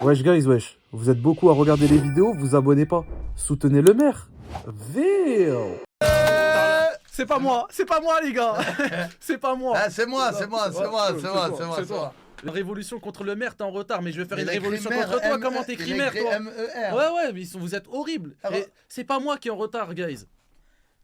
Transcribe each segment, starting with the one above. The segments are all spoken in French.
Wesh guys, wesh. Vous êtes beaucoup à regarder les vidéos, vous abonnez pas. Soutenez le maire. Ville. C'est pas moi les gars. C'est pas moi. Ah, c'est moi. La révolution contre le maire, t'es en retard, mais je vais faire Il une a écrit révolution maire, contre toi. M-E, Comment t'écris il a maire, écrit toi? M-E-R. Ouais, mais vous êtes horribles. Ah Et bah. c'est pas moi qui est en retard, guys.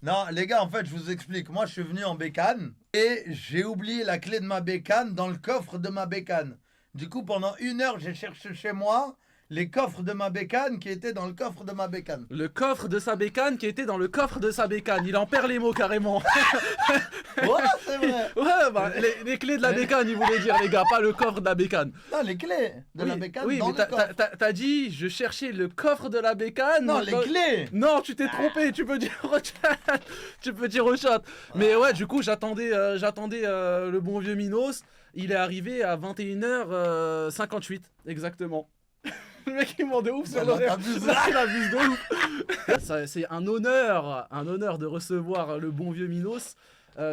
Non, les gars, en fait, je vous explique. Moi, je suis venu en bécane et j'ai oublié la clé de ma bécane dans le coffre de ma bécane. Du coup, pendant 1 heure, j'ai cherché chez moi les coffres de ma bécane qui étaient dans le coffre de ma bécane. Le coffre de sa bécane qui était dans le coffre de sa bécane. Il en perd les mots carrément. Ouais, c'est vrai. Ouais, bah, les clés de la bécane, il voulait dire, les gars, pas le coffre de la bécane. Non, les clés de la bécane oui, dans mais le coffre. t'as dit, je cherchais le coffre de la bécane. Non, les clés. Non, tu t'es trompé, tu peux dire au chat. Tu peux dire au chat. Mais ouais, du coup, j'attendais le bon vieux Minos. Il est arrivé à 21h58, exactement. Le mec il ment de ouf sur l'horaire. Il abuse de ouf. C'est un honneur de recevoir le bon vieux Minos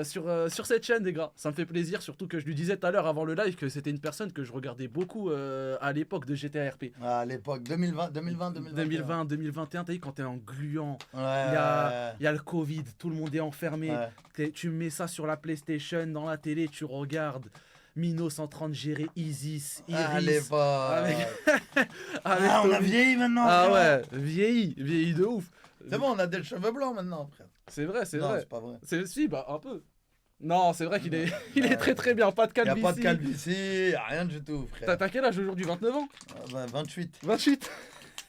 sur cette chaîne, les gars. Ça me fait plaisir, surtout que je lui disais tout à l'heure avant le live que c'était une personne que je regardais beaucoup à l'époque de GTA RP. Ah, à l'époque, 2020, 2021, t'as vu quand t'es en gluant, Ouais. il y a le Covid, tout le monde est enfermé. Ouais. Tu mets ça sur la PlayStation, dans la télé, tu regardes. Minos en train de gérer Isis, Iris. À l'époque. Avec On a Tommy. vieilli maintenant. Ah frère. ouais, vieilli de ouf. C'est bon, on a des cheveux blancs maintenant, frère. C'est vrai, c'est Non, vrai. c'est pas vrai. Si, bah un peu. Non, c'est vrai qu'il est, il est très bien, pas de Y a calvitie. pas de calvitie, rien du tout, frère. T'as quel âge aujourd'hui, 29 ans? 28. 28.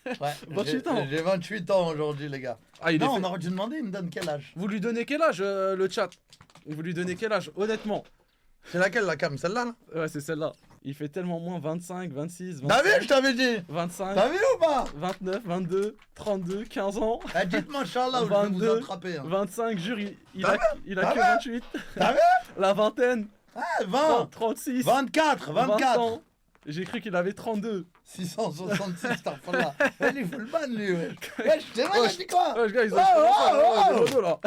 Ouais. 28 ans. J'ai 28 ans aujourd'hui, les gars. Ah, il Non, est on fait- aurait dû demander, il me donne quel âge? Vous lui donnez quel âge, le chat? Vous lui donnez quel âge, honnêtement? C'est laquelle la cam? Celle-là là? Ouais, c'est celle-là. Il fait tellement moins 25, 26, T'as vu, 25, je t'avais dit? 25, T'as vu ou pas? 29, 22, 32, 15 ans. Eh, dites-moi, Inch'Allah, ou je vais vous 22, attraper. Hein. 25, jure, il T'as a, vu il a T'as que vu 28. T'as vu? La vingtaine, Ah, 20, 36, 24, 20 24. ans. J'ai cru qu'il avait 32. 666, t'as fait là. Il est full ban, lui, wesh. Wesh, c'est vrai, Wesh. je dis quoi? Ouais, gars, ils ont Oh, des là.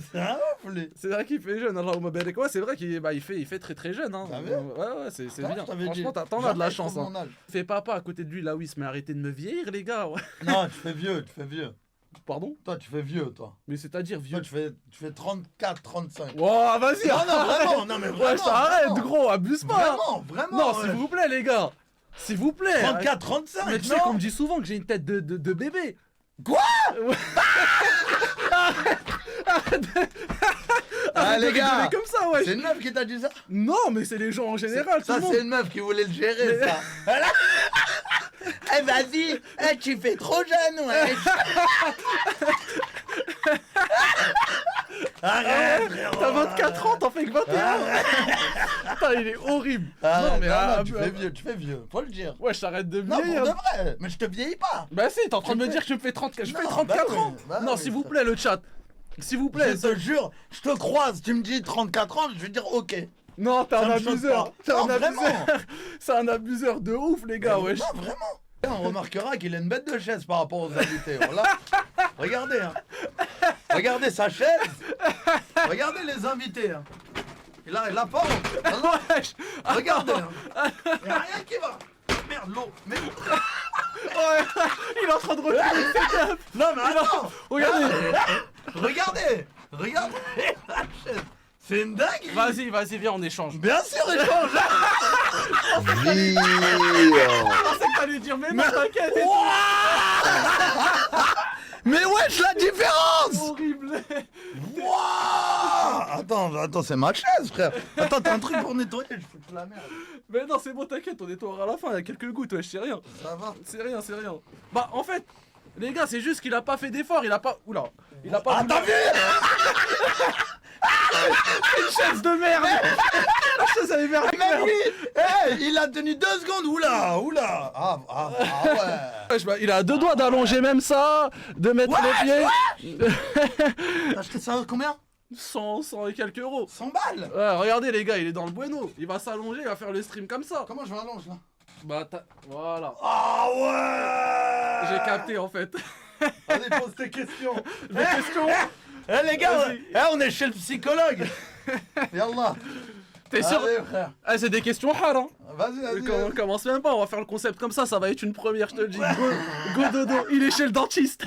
C'est un ouf, lui. C'est vrai qu'il fait jeune, Allahumma barik. Ouais, c'est vrai qu'il il fait très jeune. Hein. T'as vu Ouais, c'est Non, bien. je t'avais dit. Franchement, t'en as de la Jamais chance. trop Hein. mon âge. Fais papa à côté de lui là où il se met à arrêter de me vieillir, les gars. Ouais. Non, tu fais vieux, tu fais vieux. Pardon? Toi, tu fais vieux, toi. Mais c'est-à-dire Toi, vieux. tu fais 34, 35. Oh, vas-y! Non, non, vraiment, non, mais vraiment. Ouais, arrête, vraiment. gros, abuse pas! Vraiment. Non, ouais. s'il vous plaît, les gars! S'il vous plaît! 34, 35, Mais tu sais qu'on me dit souvent que j'ai une tête de bébé! Quoi? Ouais. Ah, Arrête de les gars. rigoler comme ça, ouais! C'est une meuf qui t'a dit ça? Non, mais c'est les gens en général, Ça, tout le c'est monde! une meuf qui voulait le gérer, Mais- ça. Voilà. Eh, vas-y, eh, tu fais trop jeune, ouais. Arrête, frérot. T'as 24 ans, t'en fais que 21! Putain, il est horrible! Ah, non, mais tu fais vieux, faut le dire. Ouais, je t'arrête de Non, pour vieillir! de vrai, mais je te vieillis pas. Bah si, t'es en train de me fais- dire que je me fais 34, je fais Non, 34 bah oui, ans! bah Non, oui, s'il vous ça- plaît, le chat! S'il vous plaît! Je te jure, je te croise, tu me dis 34 ans, je vais dire ok. Non, t'es Ça un me choque abuseur! pas. T'es Non, un vraiment. abuseur! C'est un abuseur de ouf, les gars, wesh! Non, vraiment. On remarquera qu'il a une bête de chaise par rapport aux invités. Voilà. Regardez, hein. Regardez sa chaise. Regardez les invités. Hein. Il a pas honte. Non, non, Wesh! regardez. Hein. Il n'y a rien qui va. Merde, l'eau. Mais... Ouais, il est en train de reculer le setup! Non, mais attends. Regardez! Regardez. Regardez la chaise. C'est une dingue. Vas-y, viens, on échange. Bien sûr, échange. Je pensais que t'allais dire, mais non, t'inquiète! et Mais wesh, la différence. tout. Horrible! Wouah. Attends, c'est ma chaise, frère. Attends, t'as un truc pour nettoyer, je fous la merde. Mais non, c'est bon, t'inquiète, on nettoiera à la fin, il y a quelques gouttes, wesh, c'est rien. Ça va. C'est rien. Bah, en fait, les gars, c'est juste qu'il a pas fait d'effort, il a pas. Oula! Il a pas. Ah, t'as vu? une chaise de merde! La chaise, elle est verte! Même lui, il a tenu 2 secondes, oula. Ah ouais. Wesh, bah, il a 2 doigts d'allonger même ça, de mettre les pieds. T'as acheté ça combien? 100 et quelques euros. 100 balles. Ouais, regardez les gars, il est dans le bueno. Il va s'allonger, il va faire le stream comme ça. Comment je m'allonge là? Bah, voilà. Ah ouais. J'ai capté en fait. Allez, pose tes questions. Des questions. Eh les gars, Vas-y. on est chez le psychologue. Yallah. T'es sûr? Allez, frère. Ah, c'est des questions hard, hein. Vas-y. On commence même pas, on va faire le concept comme ça va être une première, je te le dis. Go dodo, il est chez le dentiste.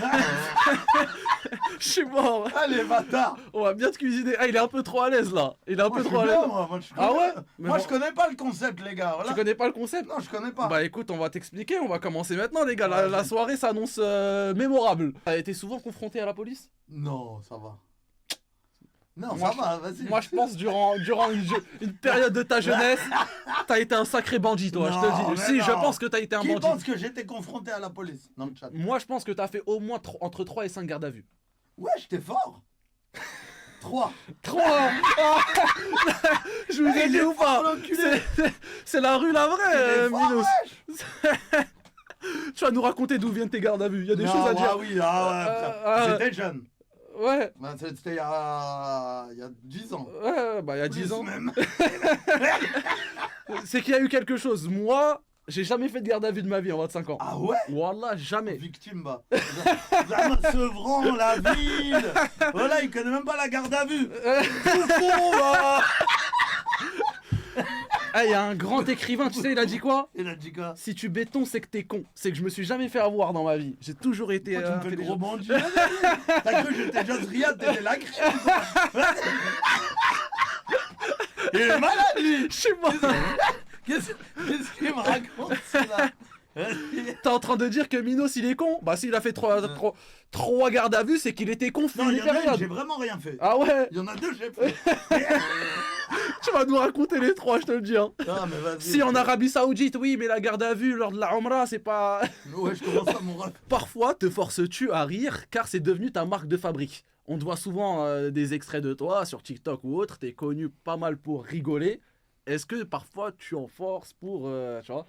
Je suis mort. Allez, bâtard. On va bien te cuisiner. Ah, il est un peu trop à l'aise là. Il est un Moi, peu je trop à suis l'aise. bien, moi. Je Ah connais- ouais? Mais Moi, bon. je connais pas le concept, les gars. Voilà. Tu connais pas le concept? Non, je connais pas. Bah écoute, on va t'expliquer, on va commencer maintenant les gars, la soirée s'annonce mémorable. T'as été souvent confronté à la police? Non, ça va. Non, Moi, ça va, vas-y. Moi je pense durant une période de ta jeunesse, t'as été un sacré bandit toi, je te Non, le dis. mais Si, je non. pense que t'as été un Qui bandit. pense que j'étais confronté à la police dans le chat? Moi je pense que t'as fait au moins entre 3 et 5 gardes à vue. Ouais, j'étais fort. 3. 3. Je vous ai dit ou pas? C'est la rue la vraie, Minos. Tu vas nous raconter d'où viennent tes gardes à vue, il y a des choses à dire. Oui, frère. J'étais jeune. Ouais. Bah, c'était il y a 10 ans. Ouais, bah il y a 10 Plus ans. même. C'est qu'il y a eu quelque chose. Moi, j'ai jamais fait de garde à vue de ma vie en 25 ans. Ah ouais? Wallah, jamais. Victime, bah. Zama Sevran, la ville. Voilà, il connaît même pas la garde à vue. Tout fond, là. Ah, il y a un grand écrivain, tu sais, il a dit quoi? Il a dit quoi? Si tu béton, c'est que t'es con. C'est que je me suis jamais fait avoir dans ma vie. J'ai toujours été. Pourquoi tu me fais le intelligent. gros bandit? T'as cru que j'étais Just Riyad, t'étais la crème, quoi. Il est malade, lui. Je suis mort. Qu'est-ce qu'il me raconte, là? T'es en train de dire que Minos il est con? Bah, s'il a fait 3 gardes à vue, c'est qu'il était con. Non, il y en a une, période. j'ai vraiment rien fait. Ah ouais? Il y en a 2, j'ai fait. Tu vas nous raconter les 3, je te le dis. Hein. Non, mais vas-y. Si en Arabie Saoudite, oui, mais la garde à vue lors de la Umrah, c'est pas. Ouais, je commence à mon ref. Parfois, te forces-tu à rire car c'est devenu ta marque de fabrique. On te voit souvent des extraits de toi sur TikTok ou autre, t'es connu pas mal pour rigoler. Est-ce que parfois tu en forces pour. Tu vois?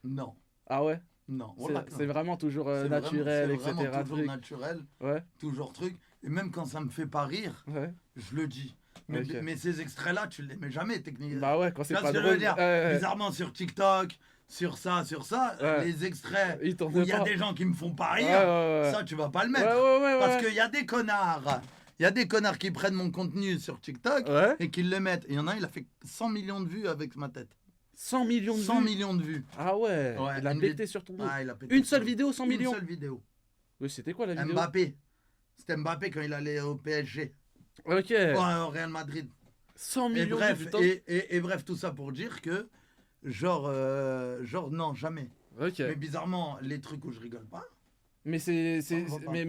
Non, Ah ouais? non. C'est Voilà, c'est vraiment toujours c'est naturel, vraiment, c'est etc. vraiment toujours truc. naturel, Ouais, toujours truc. Et même quand ça me fait pas rire, ouais. je le dis. Mais, Ok. mais ces extraits-là, tu les mets jamais, techniquement. Bah ouais, quand c'est Tu vois pas ce que je veux drôle. dire? Bizarrement, sur TikTok, sur ça, Ouais. les extraits Il t'en où il y a pas. des gens qui me font pas Ouais, rire, ouais. ça, tu vas pas le Ouais, mettre. ouais. Parce qu'il y a des connards. Il y a des connards qui prennent mon contenu sur TikTok Ouais. et qui le mettent. Et il y en a un, il a fait 100 millions de vues avec ma tête. 100 millions de 100 vues. millions de vues. Ah ouais, Ouais, il a une pété sur ton dos. Ah, il a pété Une sur- seule vidéo, 100 millions? Une seule vidéo. Oui, c'était quoi la vidéo? Mbappé. C'était Mbappé quand il allait au PSG. Ok. Ouais, au Real Madrid. 100 Et millions bref, de vues, putain. et bref, tout ça pour dire que, genre non, jamais. Ok. Mais bizarrement, les trucs où je rigole pas. Mais c'est On va pas. mais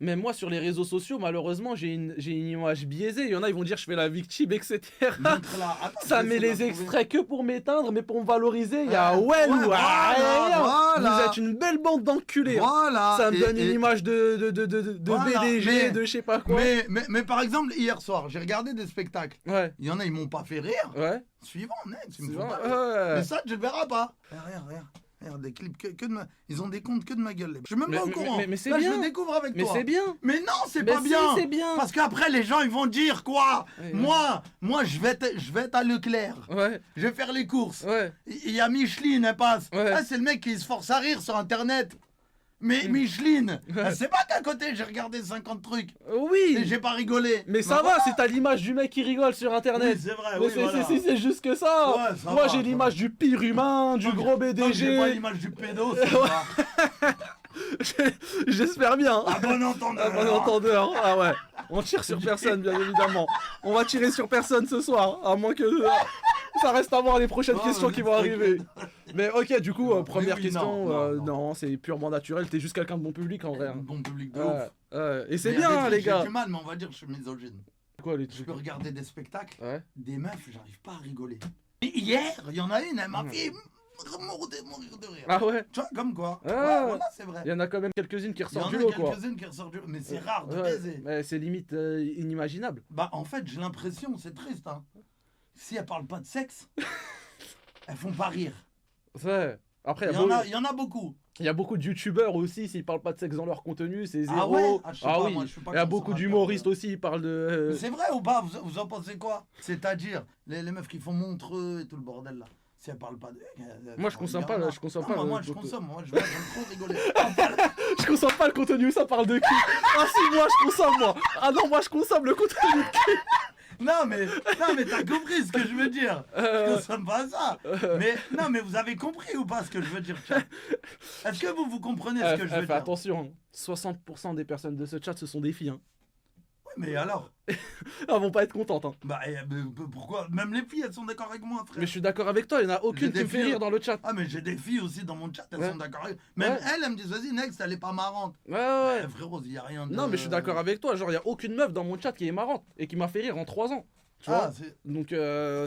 même moi sur les réseaux sociaux, malheureusement, j'ai une image biaisée. Il y en a, ils vont dire je fais la victime, etc. Montre-la. Attends, Ça je met vais essayer de les la trouver. extraits que pour m'éteindre, mais pour me valoriser, il y a Ouais, ou voilà, rien. voilà. Vous êtes une belle bande d'enculés. Hein. Voilà. Ça me et- donne une et- image de Voilà, BDG, mais- de je sais pas quoi. Mais par exemple, hier soir, j'ai regardé des spectacles. Ouais, Il y en a, ils m'ont pas fait rire. ouais. Suivant, mec, ils me C'est font vrai, pas rire. ouais. Mais ça, tu le verras pas. Regarde, des clips que de ma... Ils ont des comptes que de ma gueule. Je suis même pas au courant. mais c'est Là, bien. je le découvre avec Mais toi. c'est bien. Mais non, c'est Mais pas si, bien. c'est bien. Parce qu'après, les gens, ils vont dire quoi? Ouais, Moi, je vais être à Leclerc. Ouais, Je vais faire les courses. ouais. Il y a Micheline, elle passe. Ouais. Ah, c'est le mec qui se force à rire sur Internet. Mais Micheline, Ouais. c'est pas qu'à côté, j'ai regardé 50 trucs. Et Oui. j'ai pas rigolé. Mais ça va, c'est t'as l'image du mec qui rigole sur internet. Oui, c'est vrai, Mais oui, voilà. c'est juste que ça. Ouais, ça Moi va, j'ai ça l'image du pire humain, du gros Tant que j'ai pas BDG. l'image du pédo, c'est pas. J'espère bien. À bon entendeur. À bon entendeur. Ah ouais. On tire sur personne, bien évidemment. On va tirer sur personne ce soir, à moins que ça reste à voir les prochaines Oh, questions mais qui vont arriver. Mais ok, du coup, Non, première oui, question. non. Non, c'est purement naturel. T'es juste quelqu'un de bon public en vrai. Hein. Bon public de Ouais, ouf. ouais. Et c'est Mais il y a des bien, trucs, les gars. J'ai du mal, mais on va dire que je suis misogyne. Quoi les Je trucs? peux regarder des spectacles, Ouais. des meufs, j'arrive pas à rigoler. Et hier, il y en a une, elle m'a Mm. fait mourir de rire. Ah ouais. Tu vois, comme quoi. Ah. Ouais, voilà, c'est vrai. Il y en a quand même quelques-unes qui Il y ressortent en du a lot, quoi. quelques-unes qui ressortent du lot, mais c'est rare de Ouais, baiser. mais c'est limite inimaginable. Bah, en fait, j'ai l'impression, c'est triste, hein. Si elles parlent pas de sexe, elles font pas rire. Ouais. Après, Il y en a beaucoup. il y a beaucoup de youtubeurs aussi, s'ils parlent pas de sexe dans leur contenu, c'est zéro. Ah ouais? Ah, je sais pas, oui. moi, je suis pas Il y a beaucoup consommateur d'humoristes de- aussi, ils parlent Mais de. c'est vrai ou pas? Vous en pensez quoi? C'est-à-dire, les meufs qui font Montreux et tout le bordel là. Si elles parlent pas de. Moi, je consomme pas, regarde, je consomme non, pas, Moi, le- je le- consomme. Moi, j'aime trop rigoler. Je consomme pas le contenu, ça parle de cul. Ah si, moi je consomme, moi. Ah non, moi je consomme le contenu de cul. Non, mais t'as compris ce que je veux dire. Je consomme pas ça. Mais non, mais vous avez compris ou pas ce que je veux dire, chat? Est-ce que vous comprenez ce que je veux Fais dire? attention, 60% des personnes de ce chat, ce sont des filles. Hein. Oui, mais alors? Elles vont pas être contentes. Hein. Bah, pourquoi? Même les filles, elles sont d'accord avec moi, frère. Mais je suis d'accord avec toi, il n'y en a aucune J'ai qui des me fait filles- rire dans le chat. Ah, mais j'ai des filles aussi dans mon chat, elles Ouais. sont d'accord avec. Même Ouais. elles me disent, vas-y, next, elle est pas marrante. Ouais. Frérot, il y a rien de. Non, mais je suis d'accord avec toi. Genre, il n'y a aucune meuf dans mon chat qui est marrante et qui m'a fait rire en 3 ans. Tu vois Ah, c'est. Donc,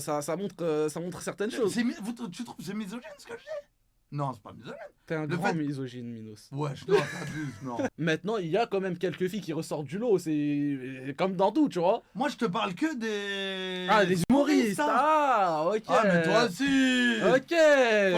ça montre certaines choses. Tu trouves que c'est misogyne ce que je dis? Non, c'est pas misogyne. T'es un Le grand fait- misogyne, Minos. Ouais, je dois t'abuse, non. Maintenant, il y a quand même quelques filles qui ressortent du lot. C'est comme dans tout, tu vois. Moi, je te parle que des. Ah, des humoristes. hein. Ah, ok. Ah, mais toi aussi. Ok.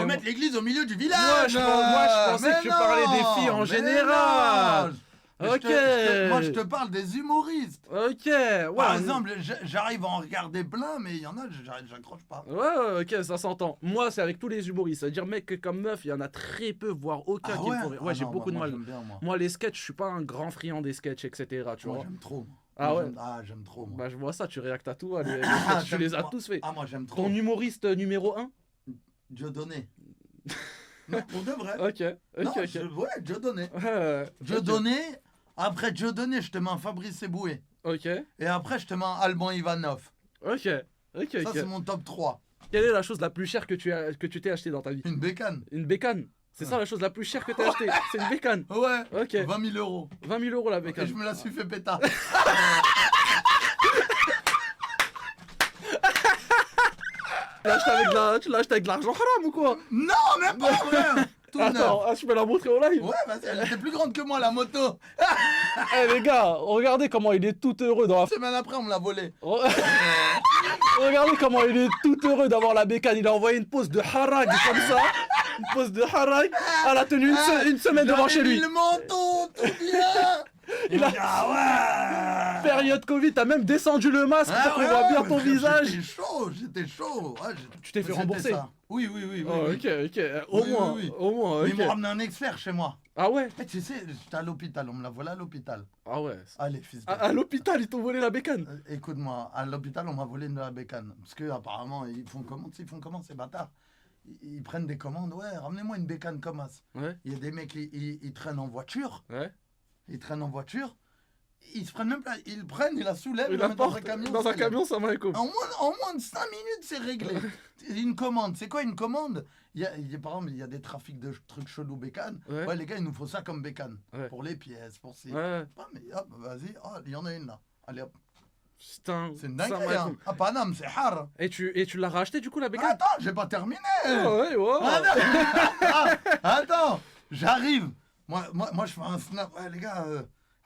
Faut mettre l'église au milieu du village. Moi, je pensais Mais que tu parlais des filles en mais général. non. Ok. Moi, je te parle des humoristes. Ok. Ouais. Par exemple, j'arrive à en regarder plein, mais il y en a, j'accroche pas. Ouais, ok, ça s'entend. Moi, c'est avec tous les humoristes. C'est-à-dire, mec, comme meuf, il y en a très peu, voire aucun Ah qui me ouais font rire. Ah Ouais, j'ai non, beaucoup de moi, mal. j'aime bien, moi. Moi, les sketchs, je suis pas un grand friand des sketchs, etc. Tu Moi, vois. j'aime trop. moi. Ah Moi, ouais. j'aime trop, moi. Bah, je vois ça, tu réactes à tout. Les Ah, sketchs, tu j'aime- les as moi- tous fait. Ah, moi, j'aime trop. Ton humoriste numéro 1? Dieudonné. Non, pour de vrai. Ok, Non, ok. ouais, Dieudonné. Ok. Dieudonné. Après Dieudonné, je te mets un Fabrice Eboué. Ok, Et après, je te mets un Alban Ivanov. ok, ok. Ça, c'est mon top 3. Quelle est la chose la plus chère que tu t'es acheté dans ta vie? Une bécane. Une bécane. C'est ça la chose la plus chère que t'as acheté. C'est une bécane. Ouais. Ok. 20 000 euros. 20 000 euros la Et bécane. je me la suis fait pétard. Tu l'as acheté avec de l'argent haram ou quoi? Non, même pas, frère. Tout Attends, neuf. je peux la montrer au live. Ouais, vas-y, elle était plus grande que moi, la moto. Eh les gars, regardez comment il est tout heureux dans la... Semaine après, on me l'a volée. Regardez comment il est tout heureux d'avoir la bécane. Il a envoyé une pause de harag comme ça. Une pause de harag. Elle a tenu une semaine devant chez lui. Le menton, tout bien. Il a- Ah ouais. Période Covid, t'as même descendu le masque Ah pour qu'on ouais, voit bien mais ton frère, visage. J'étais chaud. Ouais, Tu t'es fait c'était rembourser. ça. Oui, oui, oui. oui, Oh, oui. ok, ok. Au Oui, moins, oui, oui. au moins, Mais ils ok. m'ont ramené un expert chez moi. Ah ouais? Eh, tu sais, j'étais à l'hôpital, on me l'a volé à l'hôpital. Ah ouais. Allez, fils de... À l'hôpital, ils t'ont volé la bécane. Écoute-moi, à l'hôpital, on m'a volé de la bécane. Parce que apparemment, ils font comment ces bâtards? Ils prennent des commandes. Ouais, ramenez-moi une bécane comme as. Ouais, Il y a des mecs, ils traînent en voiture. ouais. Ils traînent en voiture. Ils se prennent même pas. Ils le prennent, ils la soulèvent, Il ils la la mettent dans un porte camion. dans un c'est camion, ça m'a écho. En moins de 5 minutes, c'est réglé. Une commande, c'est quoi une commande? Par exemple, il y a des trafics de trucs chelous bécanes. Ouais. Ouais, les gars, il nous faut ça comme bécane. Ouais. Pour les pièces, pour ces. Ouais, Ah, mais hop, vas-y. Ah, il y en a une là. Allez hop. putain. C'est une ça dinguerie. m'a Hein. écho. Ah, Paname, c'est hard. Et tu l'as racheté du coup la Ah, bécane? attends, j'ai pas terminé. Ah ouais, ouais. Ah, non. Ah, attends, j'arrive. Moi, je fais un snap. Ouais, les gars,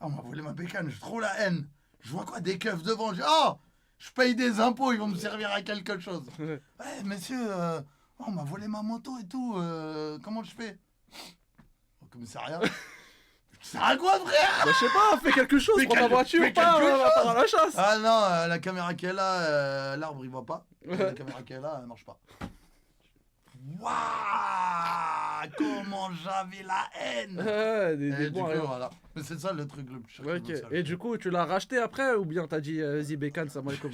on m'a volé ma bécane, j'ai trop la haine. Je vois quoi, des keufs devant. Je paye des impôts, ils vont me servir à quelque chose. Ouais. Ouais, monsieur, on m'a volé ma moto et tout. Comment je fais? Au commissariat. Tu sers à quoi, frère? Bah, je sais pas, fais quelque chose, Fais prends ta quelque- voiture, fais pas quelque va pas à la chasse. Ah non, la caméra qui est là, l'arbre il voit pas. Ouais. La caméra qui est là, elle marche pas. Waouh, comment j'avais la haine. Ouais, des Et du bons coup, rien. voilà. Mais c'est ça le truc le plus cher. Ok, qui me sert. et du coup, tu l'as racheté après ou bien t'as dit vas-y bécane, ça m'a écho.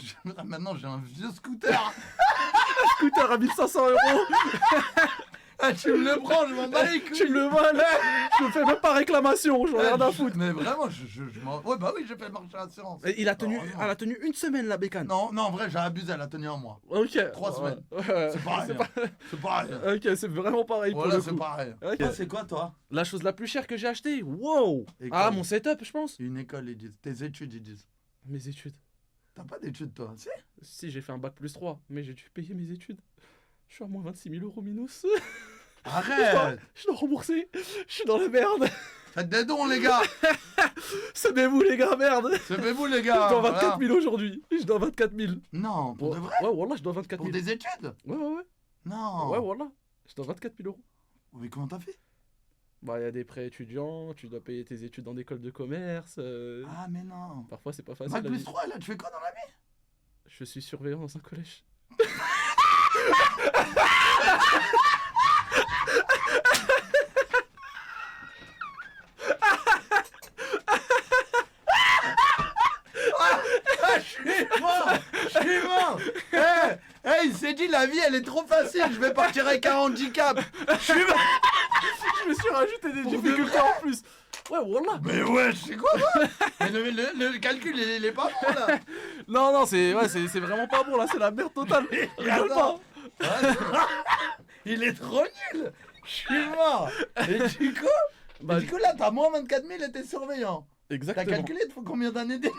Maintenant, j'ai un vieux scooter. Scooter à 1500 euros, Ah, tu me le prends, je m'en bats les couilles. tu me le voles, je me fais même pas réclamation, j'en ai rien à foutre. Mais vraiment, je m'en. Ouais, bah oui, j'ai fait le marché d'assurance. Et elle a tenu Heureusement. une semaine la bécane. Non, en vrai, j'ai abusé, elle a tenu un mois. Ok. 3 semaines. Ouais. C'est pareil. C'est pareil. Ok, c'est vraiment pareil pour Voilà, le c'est coup. pareil. Ok. Toi, c'est quoi, toi? La chose la plus chère que j'ai achetée, wow. École. Ah, mon setup, je pense. Une école, ils disent. Tes études, ils disent. Mes études. T'as pas d'études, toi? Si. Si, j'ai fait un bac plus 3, mais j'ai dû payer mes études. Je suis à moins 26 000 euros minus. Arrête. Je dois rembourser. Je suis dans la merde. Faites des dons, les gars. Savez-vous, les gars, merde. Savez-vous, les Je gars. dois voilà. 24 000 aujourd'hui. Je dois 24 000. Non, pour de vrai. Ouais, voilà, je dois 24 Pour 000. des études. Ouais, ouais, ouais. Non. Ouais, voilà. Je dois 24 000 euros. Mais comment t'as fait? Bah, il y a des prêts étudiants, tu dois payer tes études dans des écoles de commerce. Ah, mais non. Parfois, c'est pas facile. Bac la plus vie. 3, là, tu fais quoi dans la vie? Je suis surveillant dans un collège. Ah, je suis fort. Je dit, la vie, elle est trop facile. Je vais partir avec un handicap. Je me suis rajouté des difficultés en plus. Ouais, voilà. Mais ouais, c'est quoi, moi? Mais le calcul, il est pas bon, là. Non, c'est vraiment pas bon là, c'est la merde totale. Rigole pas. Il est trop nul. Je suis mort. Et du coup, là, t'as moins 24 000 et t'es surveillant. T'as Exactement. calculé, il te faut combien d'années de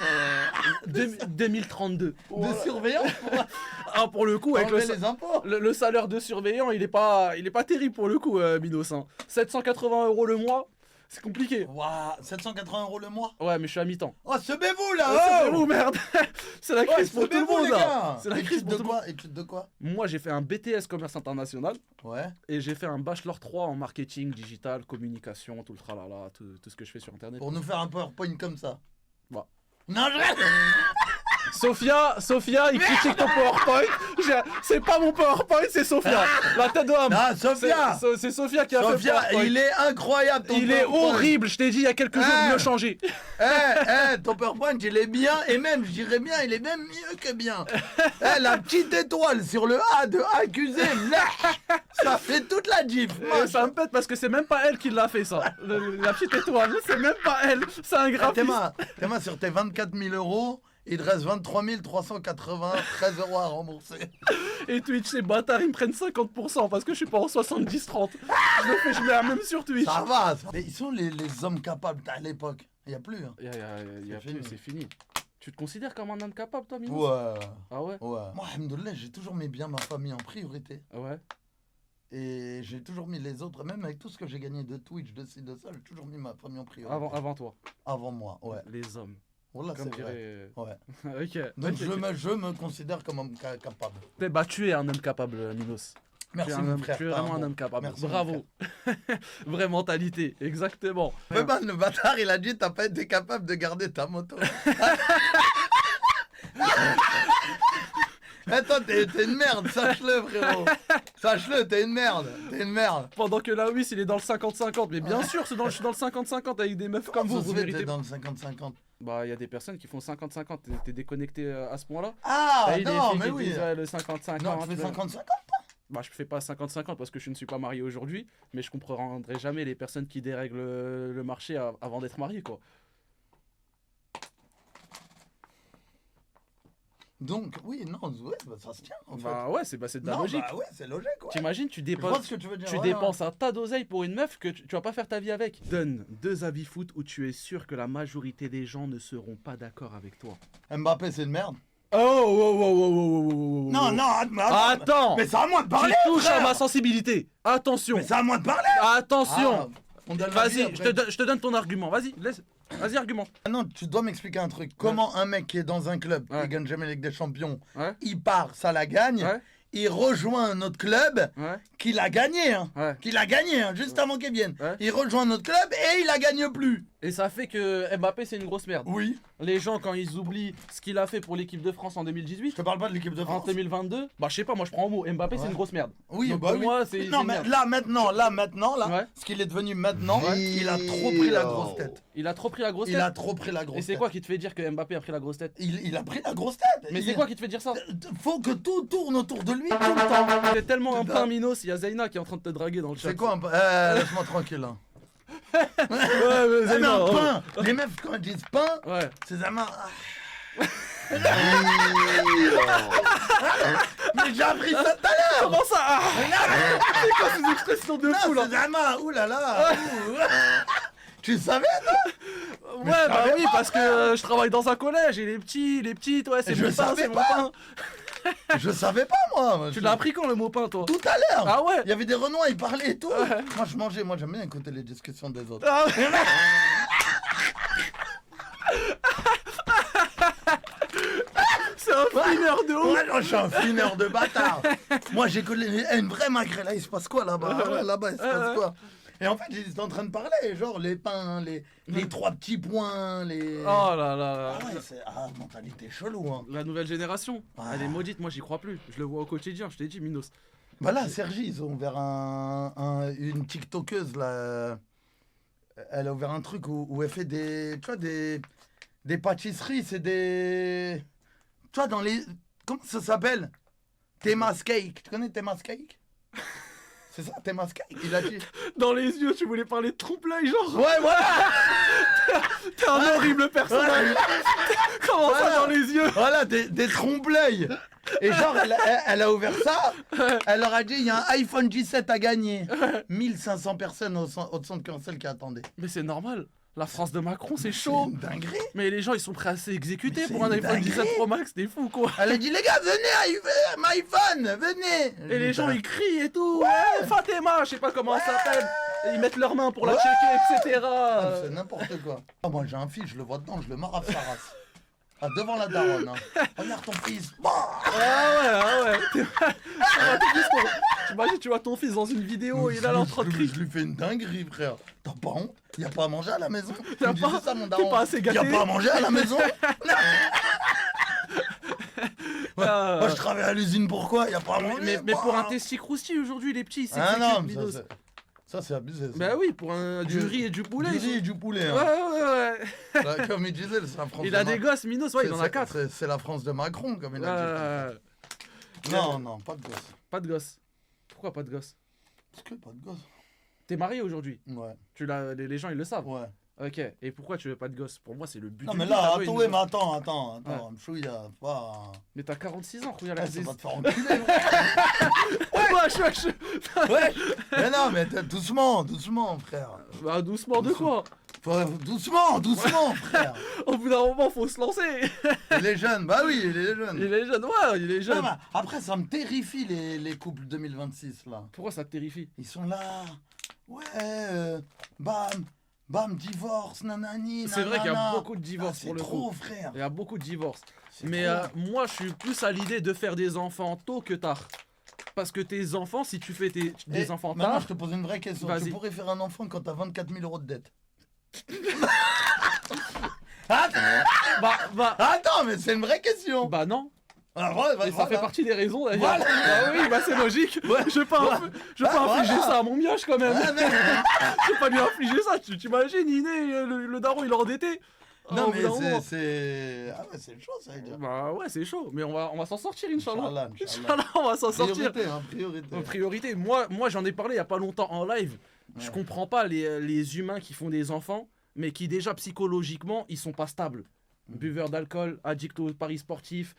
2032. surveillance Ah, pour le coup, pour avec enlever les impôts? le salaire de surveillant, il est pas terrible pour le coup, Minos. Hein. 780 € le mois, c'est compliqué. Waouh, 780 € le mois? Ouais, mais je suis à mi-temps. Oh, sebez-vous là! C'est vous, merde. C'est la crise pour tout le monde, là. C'est la crise Études pour de tout le monde. quoi? Études de quoi? Moi, j'ai fait un BTS commerce international Ouais. et j'ai fait un bachelor 3 en marketing, digital, communication, tout le tralala, tout ce que je fais sur internet. Pour nous faire un PowerPoint comme ça. Bah. Non, je reste. Sophia, il critique ton PowerPoint. C'est pas mon PowerPoint, c'est Sophia. La tête de homme. Ah, Sophia! C'est Sophia qui a fait le Sophia, PowerPoint. il est incroyable ton Il est PowerPoint. horrible, je t'ai dit il y a quelques jours de le changer. Ton PowerPoint, il est bien, et même, je dirais bien, il est même mieux que bien. La petite étoile sur le A de accusé, ça fait toute la gif. Et ça me pète parce que c'est même pas elle qui l'a fait ça. La petite étoile, c'est même pas elle. C'est un graphiste. Théma, sur tes 24 000 €, il te reste 23 393 € à rembourser. Et Twitch, ces bâtards, ils me prennent 50% parce que je suis pas en 70-30. Je mets la même sur Twitch. Ça va. Mais ils sont les hommes capables à l'époque. Il n'y a plus. Hein. Y a C'est plus, fini. c'est fini. Tu te considères comme un homme capable, toi, Minos? Ouais. Ah ouais? Ouais. Moi, alhamdoulilah, j'ai toujours mis bien ma famille en priorité. Ouais. Et j'ai toujours mis les autres, même avec tout ce que j'ai gagné de Twitch, de ci, de ça, j'ai toujours mis ma famille en priorité. Avant toi. Avant moi, ouais. Les hommes. Voilà, Comme c'est vrai. dirait. Ouais. Ok. Donc ok, je me considère comme homme capable. Bah, tu es un homme capable, Minos. Merci tu es, mon frère. tu es t'as vraiment un bon- homme capable. Merci, mon Bravo. Vraie mentalité, exactement. Ben, le bâtard, il a dit t'as pas été capable de garder ta moto. Attends, t'es une merde, sache-le frérot. Sache-le, t'es une merde. T'es une merde. Pendant que la Wiss, il est dans le 50-50. Mais bien sûr, je suis dans le 50-50 avec des meufs comme Comment vous, ça vous se fait que t'es méritez. dans le 50-50. Bah, il y a des personnes qui font 50-50. T'es déconnecté à ce point-là. Ah Et des non, filles mais qui oui. disent, ouais, le 50-50. Non, tu fais 50-50. Bah, je fais pas 50-50 parce que je ne suis pas marié aujourd'hui. Mais je comprendrai jamais les personnes qui dérèglent le marché avant d'être marié, quoi. Donc, oui, non, ouais, bah, ça se tient en fait. Bah, ouais, c'est de la Non, logique. bah ouais, c'est logique. Ouais. T'imagines, tu Je vois dépenses. ce que tu veux dire. Tu ouais, dépenses un tas d'oseille pour une meuf que tu vas pas faire ta vie avec. Donne 2 avis foot où tu es sûr que la majorité des gens ne seront pas d'accord avec toi. ouais. Mbappé, c'est une merde. Oh. Non, non, Attends. Mais c'est à moi de parler. Tu touches frère. à ma sensibilité. Attention. Mais c'est à moi de parler. Attention. Ah, on donne la vie Vas-y, après. je te donne ton argument. Vas-y, argumente. Non, tu dois m'expliquer un truc. Comment un mec qui est dans un club, Ouais. qui gagne jamais la Ligue des Champions, Ouais. il part, ça la gagne, Ouais. il rejoint un autre club Ouais. qu'il a gagné, hein, Ouais. juste avant qu'il vienne. Ouais. Il rejoint un autre club et il la gagne plus. Et ça fait que Mbappé, c'est une grosse merde. Oui. Les gens, quand ils oublient ce qu'il a fait pour l'équipe de France en Je 2018, te parle pas de l'équipe de en France. 2022, bah je sais pas, moi je prends au mot. Mbappé, c'est Ouais. une grosse merde. Oui, Donc, bah pour oui. moi, c'est. Non, c'est mais merde. là maintenant, Ouais. ce qu'il est devenu maintenant, Ouais. il a trop pris la grosse tête. Il a trop pris la grosse Il tête. a trop pris la grosse Et tête. c'est quoi qui te fait dire que Mbappé a pris la grosse tête? Il a pris la grosse tête. Mais c'est quoi qui te fait dire ça? Faut que tout tourne autour de lui tout le temps. T'es tellement un Putain. pain Minos, il y a Zeyna qui est en train de te draguer dans le chat. C'est quoi un peu laisse-moi tranquille. Hein. Ouais, mais Eh, mais Zeyna, un oh. pain. Les meufs quand elles disent pain, Ouais. c'est vraiment. Mais j'ai appris ça tout à l'heure. Comment ça? Ah, c'est quoi ces expressions de fou Non, là? c'est vraiment. Ouh là là. ouh. Tu savais toi? Ouais, bah savais oui, pas, parce que je travaille dans un collège et les petites, ouais, c'est Je mon pain, savais c'est mon pas. pain. Je savais pas moi. Tu l'as appris quand le mot pain, toi? Tout à l'heure. Ah ouais? Il y avait des Renois, ils parlaient et tout. Ouais. Moi je mangeais, moi j'aime bien écouter les discussions des autres. Ah ouais. C'est un fineur de ouf. Ouais, non, je suis un fineur de bâtard. Moi j'écoute une vraie maghré. Là il se passe quoi là-bas? Ouais, là-bas il se passe quoi? Et en fait ils étaient en train de parler, genre les pains, les 3 petits points, les. Oh là là. Ah ouais, c'est mentalité chelou hein. La nouvelle génération, Ah. elle est maudite, moi j'y crois plus. Je le vois au quotidien, je t'ai dit, Minos. Bah là, Sergi, ils ont ouvert une TikTokeuse là. Elle a ouvert un truc où elle fait des, tu vois, des pâtisseries, c'est des, tu vois, dans les, comment ça s'appelle? Temas Cake. Tu connais Temas Cake? C'est ça, Temas Cake. Il a dit. Dans les yeux, tu voulais parler de trompe-l'œil, genre. Ouais, voilà. T'es un horrible personnage. Comment ça, Voilà. dans les yeux? Voilà, des trompe-l'œil. Et genre, elle a ouvert ça. Elle leur a dit, il y a un iPhone 17 à gagner. 1500 personnes au centre Cancel qui attendaient. Mais c'est normal. La France de Macron, c'est chaud. C'est une dinguerie. Mais les gens, ils sont prêts à s'exécuter Mais pour c'est un une iPhone dinguerie. 17 Pro Max. T'es fou, quoi. Elle a dit, les gars, venez, iPhone, venez. Et les gens, Putain. ils crient et tout. Ouais, Fatima, je sais pas comment ça s'appelle. Et ils mettent leurs mains pour la checker, etc. Ah, c'est n'importe quoi. Ah, moi, j'ai un fils, je le vois dedans, je le marre à sa race. Ah, devant la daronne. Hein. Regarde ton fils. Ah ouais. T'imagines, tu vois ton fils dans une vidéo, il est là en train de crier. Je lui fais une dinguerie, frère. T'as pas honte? Y'a pas à manger à la maison? Y'a Il me disait pas- ça, mon t'es daron. pas assez gâté. Y'a pas à manger à la maison? Ouais, Ah. moi, je travaille à l'usine, pourquoi? Y'a pas à manger? Mais pour un testis croustille aujourd'hui, les petits, c'est Ah non, mais ça, c'est abusé. Ça. Bah oui, pour du riz et du poulet. Du ils sont- riz et du poulet. Ouais, Hein. ouais. Là, comme il disait, c'est la France Il de a des Macron. gosses, Minos, ouais, il en a 4. C'est la France de Macron, comme il a dit. Non, pas de gosse. Pas de gosse. Pourquoi pas de gosse? Parce que pas de gosse. T'es marié aujourd'hui. Ouais, Les gens, ils le savent. ouais. Ok. Et pourquoi tu veux pas de gosse? Pour moi, c'est le but Non, du mais but, là, ah ouais, attends, il ouais, nous- mais attends. Mchouïa, pas. Mais t'as 46 ans, regarde Ah, la ça va zeste. te faire enculer, Ouais, ouais. Mais non, mais doucement, frère. Bah doucement de quoi? Doucement, frère. Au bout d'un moment, faut se lancer. Il est jeune, bah oui, il est jeune. Il est jeune, ouais, il est Non, jeune. mais après, ça me terrifie les couples 2026 là. Pourquoi ça te terrifie? Ils sont là, ouais, bam, divorce, nanani. C'est vrai qu'il y a nanana. beaucoup de divorces Ah, pour le C'est trop, coup. frère. Il y a beaucoup de divorces. C'est Mais trop. moi, je suis plus à l'idée de faire des enfants tôt que tard. Parce que tes enfants, si tu fais des Et enfants maintenant, tard, je te pose une vraie question. Vas-y. Tu pourrais faire un enfant quand t'as 24 000 euros de dette. Attends, mais c'est une vraie question. bah non. Ah, ouais, Et ça fait partie des raisons d'ailleurs. Voilà. Ah oui, bah c'est logique. Je vais pas, je vais pas Bah, infliger voilà. ça à mon mioche quand même. Ah, mais- Je vais pas lui infliger ça. Tu t'imagines, Iné, le daron, il est endetté. Non, Au mais bout d'un moment. c'est. Ah, ouais, c'est chaud, ça veut dire. Bah ouais, c'est chaud. Mais on va s'en sortir, Inch'Allah. Inch'Allah. Inch'Allah, on va s'en sortir. Priorité. En priorité, moi j'en ai parlé il y a pas longtemps en live. Je Ouais. comprends pas les humains qui font des enfants, mais qui déjà psychologiquement ils sont pas stables. Buveurs d'alcool, addicts aux paris sportifs,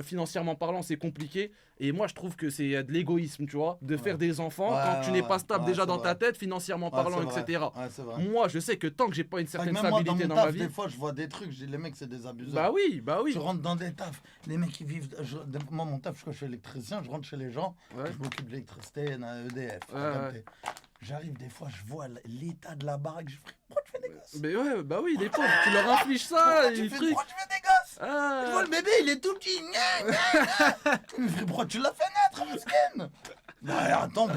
financièrement parlant c'est compliqué. Et moi je trouve que c'est de l'égoïsme, tu vois, de faire des enfants Ouais, quand tu n'es ouais, pas stable ouais, déjà c'est dans vrai. ta tête, financièrement parlant, c'est vrai. etc. Ouais, c'est vrai. Moi je sais que tant que j'ai pas une Fait que certaine même moi, dans stabilité mon dans ma taf, vie. des fois, je vois des trucs, je dis, les mecs, c'est des abuseurs. Bah oui. Je rentre dans des tafs. Les mecs, ils vivent. Moi, mon taf, quand je suis électricien, je rentre chez les gens. Ouais. Je m'occupe de l'électricité, EDF. Ouais, AMT. J'arrive des fois, je vois l'état de la baraque. Je fais, pourquoi tu fais des gosses? Mais ouais, bah oui, les pauvres, tu leur infliges ça, Pourquoi tu fais des gosses? Ah. Je vois le bébé, il est tout petit. Je me fais, pourquoi tu l'as fait naître, Miskin? Bah, attends,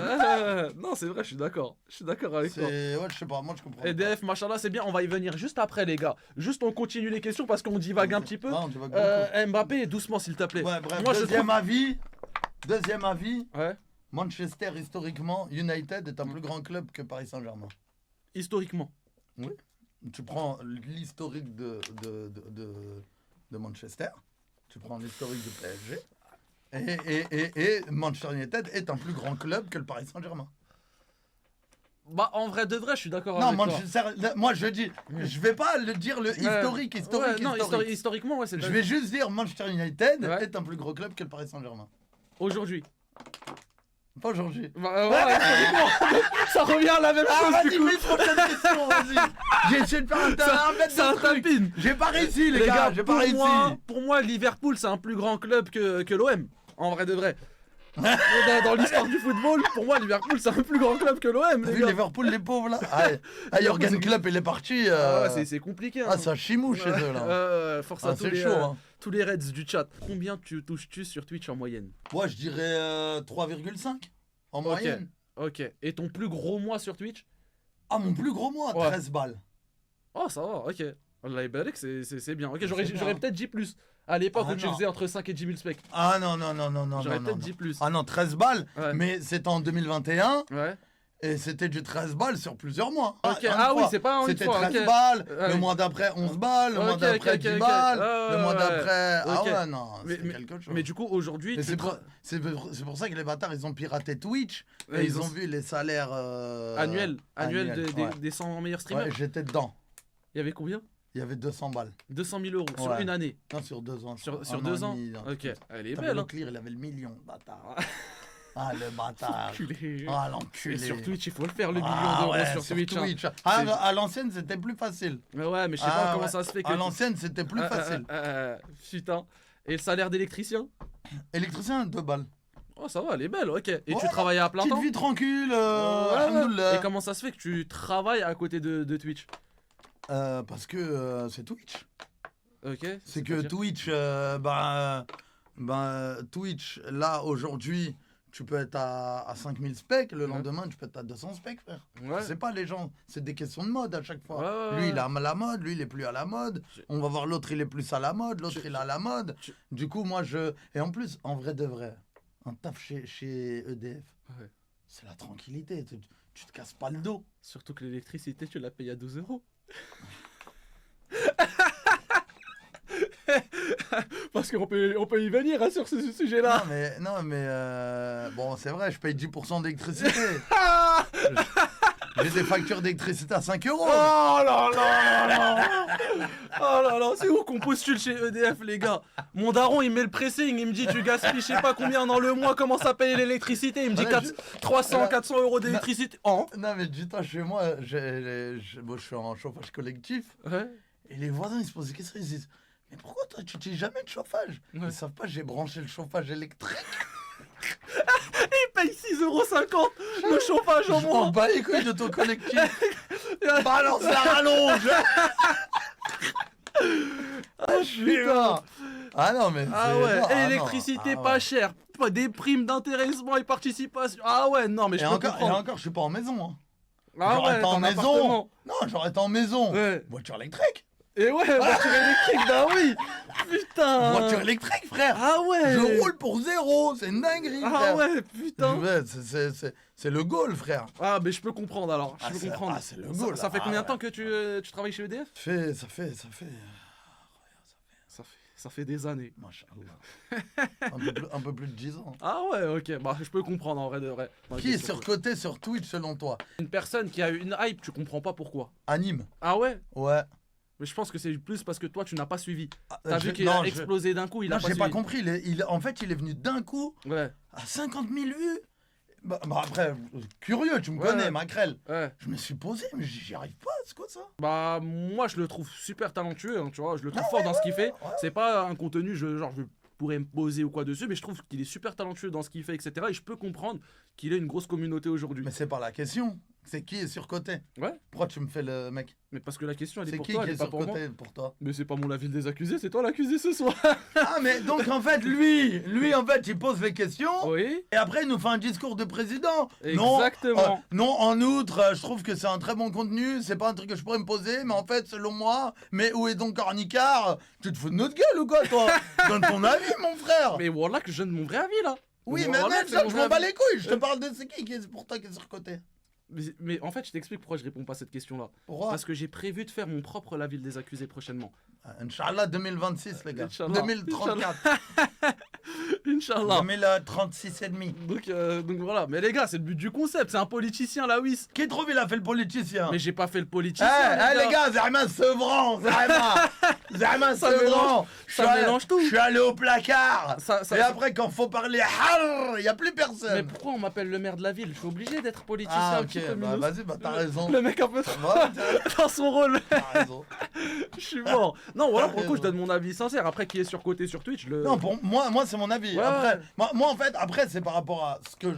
Non, c'est vrai, je suis d'accord. Je suis d'accord avec toi. c'est. Ouais, je sais pas, moi je comprends. EDF, machallah, c'est bien, on va y venir juste après, les gars. Juste, on continue les questions parce qu'on divague un petit peu. Non, tu vas beaucoup. Mbappé, doucement, s'il te plaît. Ouais, bref, Moi, je deuxième trouve- avis, Ouais, Manchester, historiquement, United est un plus grand club que Paris Saint-Germain. historiquement. Tu prends l'historique de Manchester, tu prends l'historique du PSG, et Manchester United est un plus grand club que le Paris Saint-Germain. Bah, en vrai de vrai, je suis d'accord Non, avec toi. Manchester, moi je dis, je vais pas le dire le historique, Ouais, non, historiquement, ouais, c'est Je vais juste dire Manchester United Ouais. est un plus gros club que le Paris Saint-Germain. Aujourd'hui. Pas aujourd'hui. Bah, ouais, historiquement. Ça revient à la même Ah, chose, vas-y, du coup. mets prochaine question, vas-y. J'ai essayé de faire un bête C'est un de truc. tapine. J'ai pas réussi, les gars, j'ai pas réussi. pour moi, Liverpool, c'est un plus grand club que l'OM. En vrai de vrai. Dans l'histoire du football, pour moi, Liverpool, c'est un plus grand club que l'OM. T'as les vu gars. Liverpool, les pauvres là? Jürgen Klopp, il est parti. Ah ouais, c'est compliqué. Hein. Ah, c'est un chimou chez eux là. Force Ah, à tous c'est les, chaud. Hein. tous les Reds du chat. Combien tu touches-tu sur Twitch en moyenne? Moi, je dirais 3,5 en moyenne. Ok. Et ton plus gros mois sur Twitch? Ah, mon plus gros mois, Ouais. 13 balles. Oh, ça va, ok. Allah Ibarak, c'est bien. Ok, j'aurais C'est bien. j'aurais peut-être dit plus. À l'époque Ah, où tu non. faisais entre 5 et 10 000 specs. Ah non. J'aurais non, peut-être non. dit plus. Ah non, 13 balles, Ouais. mais c'était en 2021. Ouais. Et c'était du 13 balles sur plusieurs mois. Ok, Une ah oui, fois, c'est pas en une c'était fois. 13 Ok. balles, Ah le oui. mois d'après 11 balles, le mois Ok, d'après ok, 10 ok, balles, ok. le mois Ouais, d'après... Ah ok. ouais, non, Mais- c'est quelque chose. Mais du coup, aujourd'hui, Et tu c'est pour ça que les bâtards, ils ont piraté Twitch, Ouais, et ils ont vu les salaires... annuels ouais. des 100 meilleurs streamers. Ouais, j'étais dedans. Il y avait combien? Il y avait 200 balles. 200 000 euros sur Ouais. une année. Non, sur 2 ans. Sur Un 2 an et ans. demi, un truc Ok, comme ça. elle est T'avais belle. le Hein. clear, il avait le million, bâtard. Ah, le bâtard. Enculé. Ah, Et l'enculé. sur Twitch, il faut le faire, le million Ah, d'euros ouais, sur Twitch. hein. Ah, C'est- à l'ancienne, c'était plus facile. Mais ouais, mais je sais Ah, pas comment ouais. ça se fait que. À l'ancienne, c'était plus facile. Putain. Et le salaire d'électricien? Électricien, 2 balles. Oh, ça va, elle est belle, ok. Et tu Ouais, travaillais à plein Petite temps? vie tranquille, Ouais, ouais. alhamdoulilah. Et comment ça se fait que tu travailles à côté de Twitch? Parce que c'est Twitch. Ok. C'est que c'est-à-dire Twitch, Twitch, là, aujourd'hui, tu peux être à 5000 specs, le Ouais. lendemain, tu peux être à 200 specs, frère. Ouais. C'est pas les gens, c'est des questions de mode à chaque fois. Ouais, ouais, Lui, il est ouais. à la mode, lui, il est plus à la mode. Je- On va voir l'autre, il est plus à la mode, l'autre, Je- il est à la mode. je- Du coup, moi, je... Et en plus, en vrai de vrai, un taf chez EDF, Ouais. c'est la tranquillité. Tu te casses pas le dos. Surtout que l'électricité, tu la payes à 12 euros. Parce qu'on peut y venir hein, sur ce sujet-là. Non, mais bon, c'est vrai, je paye 10% d'électricité. Ah J'ai des factures d'électricité à 5 euros. Oh là là là là. Oh là là, c'est où qu'on postule chez EDF, les gars? Mon daron, il met le pressing, il me dit tu gaspilles je sais pas combien dans le mois, comment ça paye l'électricité? Il me dit Voilà, 300, 400 euros d'électricité. Oh. Non, mais dis-toi, chez moi, moi, je suis en chauffage collectif. Ouais. Et les voisins, ils se posent des questions. Ils se disent, mais pourquoi toi, tu n'utilises jamais de chauffage? Ouais. Ils savent pas, j'ai branché le chauffage électrique. Il paye 6,50 € le chauffage Je au m'en mois. bats les couilles de ton collectif. Balance la rallonge. Ah, putain. Ah non, mais Ah c'est- ouais, non, ah non, électricité ah pas ouais. chère, des primes d'intéressement et participation. Ah ouais, non mais je Et peux encore, comprendre. je suis pas en maison. Hein. Ah j'aurais ouais, été en ton maison. appartement. Non, j'aurais été en maison. Ouais. Voiture électrique. Et ouais, voiture électrique, bah oui. Putain. Voiture électrique, frère. Ah ouais. Je roule pour 0. C'est une dinguerie, Ah frère. ouais, putain. Ouais, c'est le goal, frère. Ah mais je peux comprendre alors, je Ah, peux c'est- comprendre. ah, c'est le goal, Ça fait là. combien Ah de temps que tu travailles chez EDF? Ça fait des années. Machallah. un peu plus de 10 ans. Ah ouais, ok, bah je peux comprendre en vrai de vrai. Qui est surcoté sur Twitch selon toi? Une personne qui a eu une hype, tu comprends pas pourquoi. Anime. Ah ouais? Ouais. Mais je pense que c'est plus parce que toi tu n'as pas suivi. Ah, T'as vu qu'il a explosé d'un coup, il a Non, pas j'ai suivi. pas compris. En fait, il est venu d'un coup Ouais, à 50 000 vues. Bah après, curieux, tu me Ouais. connais, Macrel. ouais. Je me suis posé, mais j'y arrive pas, c'est quoi ça? Bah moi je le trouve super talentueux, hein, tu vois, je le trouve Ah fort ouais, dans ce qu'il fait. ouais. C'est pas un contenu, je pourrais me poser ou quoi dessus, mais je trouve qu'il est super talentueux dans ce qu'il fait, etc. Et je peux comprendre qu'il ait une grosse communauté aujourd'hui. Mais c'est pas la question. C'est qui est surcoté? Ouais, Pourquoi tu me fais le mec? mais parce que la question elle est C'est pour qui toi, qui elle est est pas pour moi. surcoté pour toi? Mais c'est pas mon la ville des accusés, c'est toi l'accusé ce soir. Ah, mais donc en fait, lui en fait, il pose les questions. Oui, Et après, il nous fait un discours de président. Non, exactement. non, en outre, je trouve que c'est un très bon contenu. C'est pas un truc que je pourrais me poser, mais en fait, selon moi, mais où est donc Cornicard? Tu te fous de notre gueule ou quoi, toi? Donne ton avis, mon frère. Mais voilà que je donne mon vrai avis là. Oui, Mon mais voilà même que ça, c'est mon je vrai m'en bats avis. les couilles. Je te parle de c'est qui est pour toi qui est surcoté. Mais en fait, je t'explique pourquoi je réponds pas à cette question-là. Pourquoi? Parce que j'ai prévu de faire mon propre La Ville des Accusés prochainement. Inch'Allah 2026, les gars. Inch'Allah. 2034. Inch'Allah. 2036 et demi. Donc voilà. Mais les gars, c'est le but du concept. C'est un politicien, la WIS. Qui trouve il a fait le politicien? Mais j'ai pas fait le Eh, politicien. les gars, Zerma Sevran, Zerma Ça Sevran. ça mélange tout. Je suis allé au placard. Ça- Et après, quand faut parler, il n'y a plus Mais personne. pourquoi on m'appelle le maire de la ville? Je suis obligé d'être politicien Ah, un petit ok, peu bah minus. vas-y, bah t'as raison. Le mec un peu trop Ouais, dans son rôle. t'as raison. Je suis mort. Non, voilà T'as pourquoi raison. je donne mon avis sincère. Après, qui est surcoté sur Twitch, le. Non, pour moi, c'est mon avis. Ouais. Après, moi, en fait, après, c'est par rapport à ce que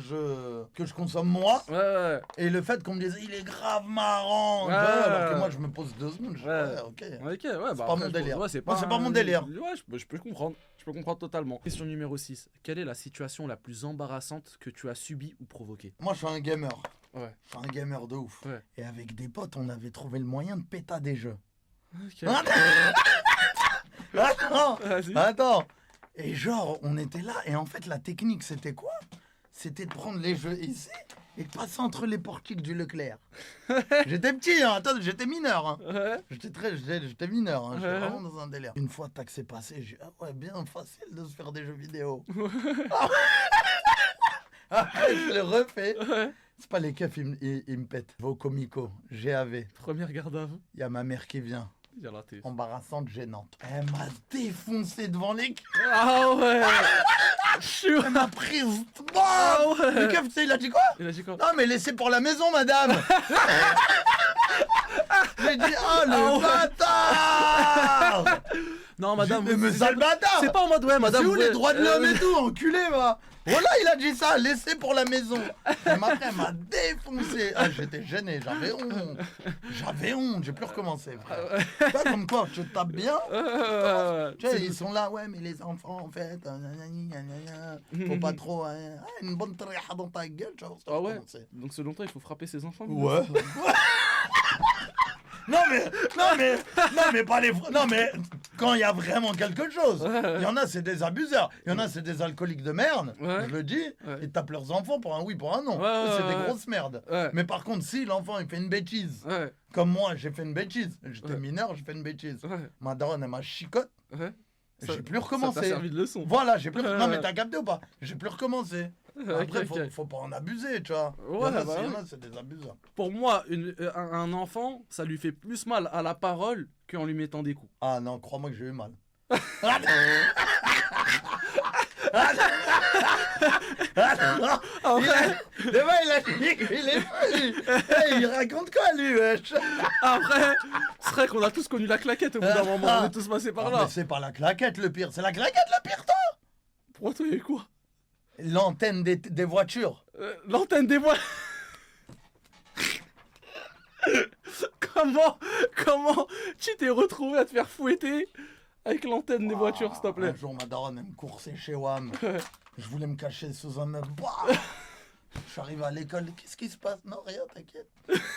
je consomme moi. Ouais. Et le fait qu'on me dise, il est grave marrant. Ouais. tu vois, alors que moi, je me pose 2 secondes. Je dis, Ouais. ouais, ok. Ok, ouais, bah. pas après, mon je délire. pense- ouais, c'est Moi, c'est pas mon délire. Ouais, je peux comprendre. Je peux comprendre totalement. Question numéro 6. Quelle est la situation la plus embarrassante que tu as subie ou provoquée? Moi, je suis un gamer. Ouais. Je suis un gamer de ouf. Ouais. Et avec des potes, on avait trouvé le moyen de péter des jeux. Ok. Attends, Vas-y. attends. Et genre, on était là, et en fait, la technique, c'était quoi? C'était de prendre les jeux ici et passer entre les portiques du Leclerc. J'étais petit, hein, attends, j'étais mineur. Hein. Ouais. J'étais mineur, hein, j'étais Ouais. vraiment dans un délire. Une fois que c'est passé, j'ai dit, ah ouais, bien facile de se faire des jeux vidéo. Après, je le refais. Ouais. C'est pas les keufs, ils me pètent. Va au Comico, GAV. Première garde à vous. Il y a ma mère qui vient. Il y a la télé. Embarrassante, gênante. Elle m'a défoncé devant les keufs. Ah ouais. Chou. Elle m'a prise. Ah Le ouais. keuf, tu sais, il a dit quoi? Il a dit quoi? Non, mais laissez pour la maison, madame. J'ai dit, oh le bâtard. Non, madame. Mais sale bâtard. C'est pas en mode ouais, madame. C'est où les ouais, droits de l'homme et tout, enculé, va. Voilà, il a dit ça, laissez pour la maison. Et après, elle m'a défoncé. Ah, j'étais gêné, j'avais honte. J'avais honte, j'ai plus recommencé, frère. Toi, comme quoi, je tape bien. Tu sais, ils sont là, ouais, mais les enfants, en fait, faut pas trop. Une bonne triaha dans ta gueule, tu vois. Ah ouais. Donc selon toi, il faut frapper ses enfants? Ouais. Non mais pas les non mais quand il y a vraiment quelque chose. Il y en a c'est des abuseurs, il y en a c'est des alcooliques de merde, Ouais. je le dis, Ouais. ils tapent leurs enfants pour un oui pour un non. Ouais, C'est ouais, des grosses merdes. Ouais. Mais par contre si l'enfant il fait une bêtise, Ouais. comme moi j'ai fait une bêtise, j'étais Ouais. mineur, j'ai fait une bêtise. Ouais. Ma daronne elle m'a chicote, Ouais. j'ai plus Ça t'a recommencé. servi de leçon. Voilà, j'ai plus Ouais, non ouais. mais t'as capté ou pas? J'ai plus recommencé. Après Ok, ok. faut pas en abuser, tu vois. Ouais, Il y en a, bah il y en oui. a, c'est des abuseurs. Pour moi, un enfant, ça lui fait plus mal à la parole qu'en lui mettant des coups. Ah non, crois-moi que j'ai eu mal. Il a dit qu'il est fou, lui. Hey, il raconte quoi, lui, wesh? Après, c'est vrai qu'on a tous connu la claquette au bout d'un moment. On est tous passés par Ah, là. mais c'est pas la claquette le pire, c'est la claquette le pire, toi. Pourquoi toi, il y a eu quoi? L'antenne des voitures. L'antenne des voix. Comment tu t'es retrouvé à te faire fouetter avec l'antenne des voitures, s'il te plaît? Un jour, ma daronne, elle me coursait chez WAM. Je voulais me cacher sous un meuble. Je suis arrivé à l'école, qu'est-ce qui se passe? Non, rien, t'inquiète.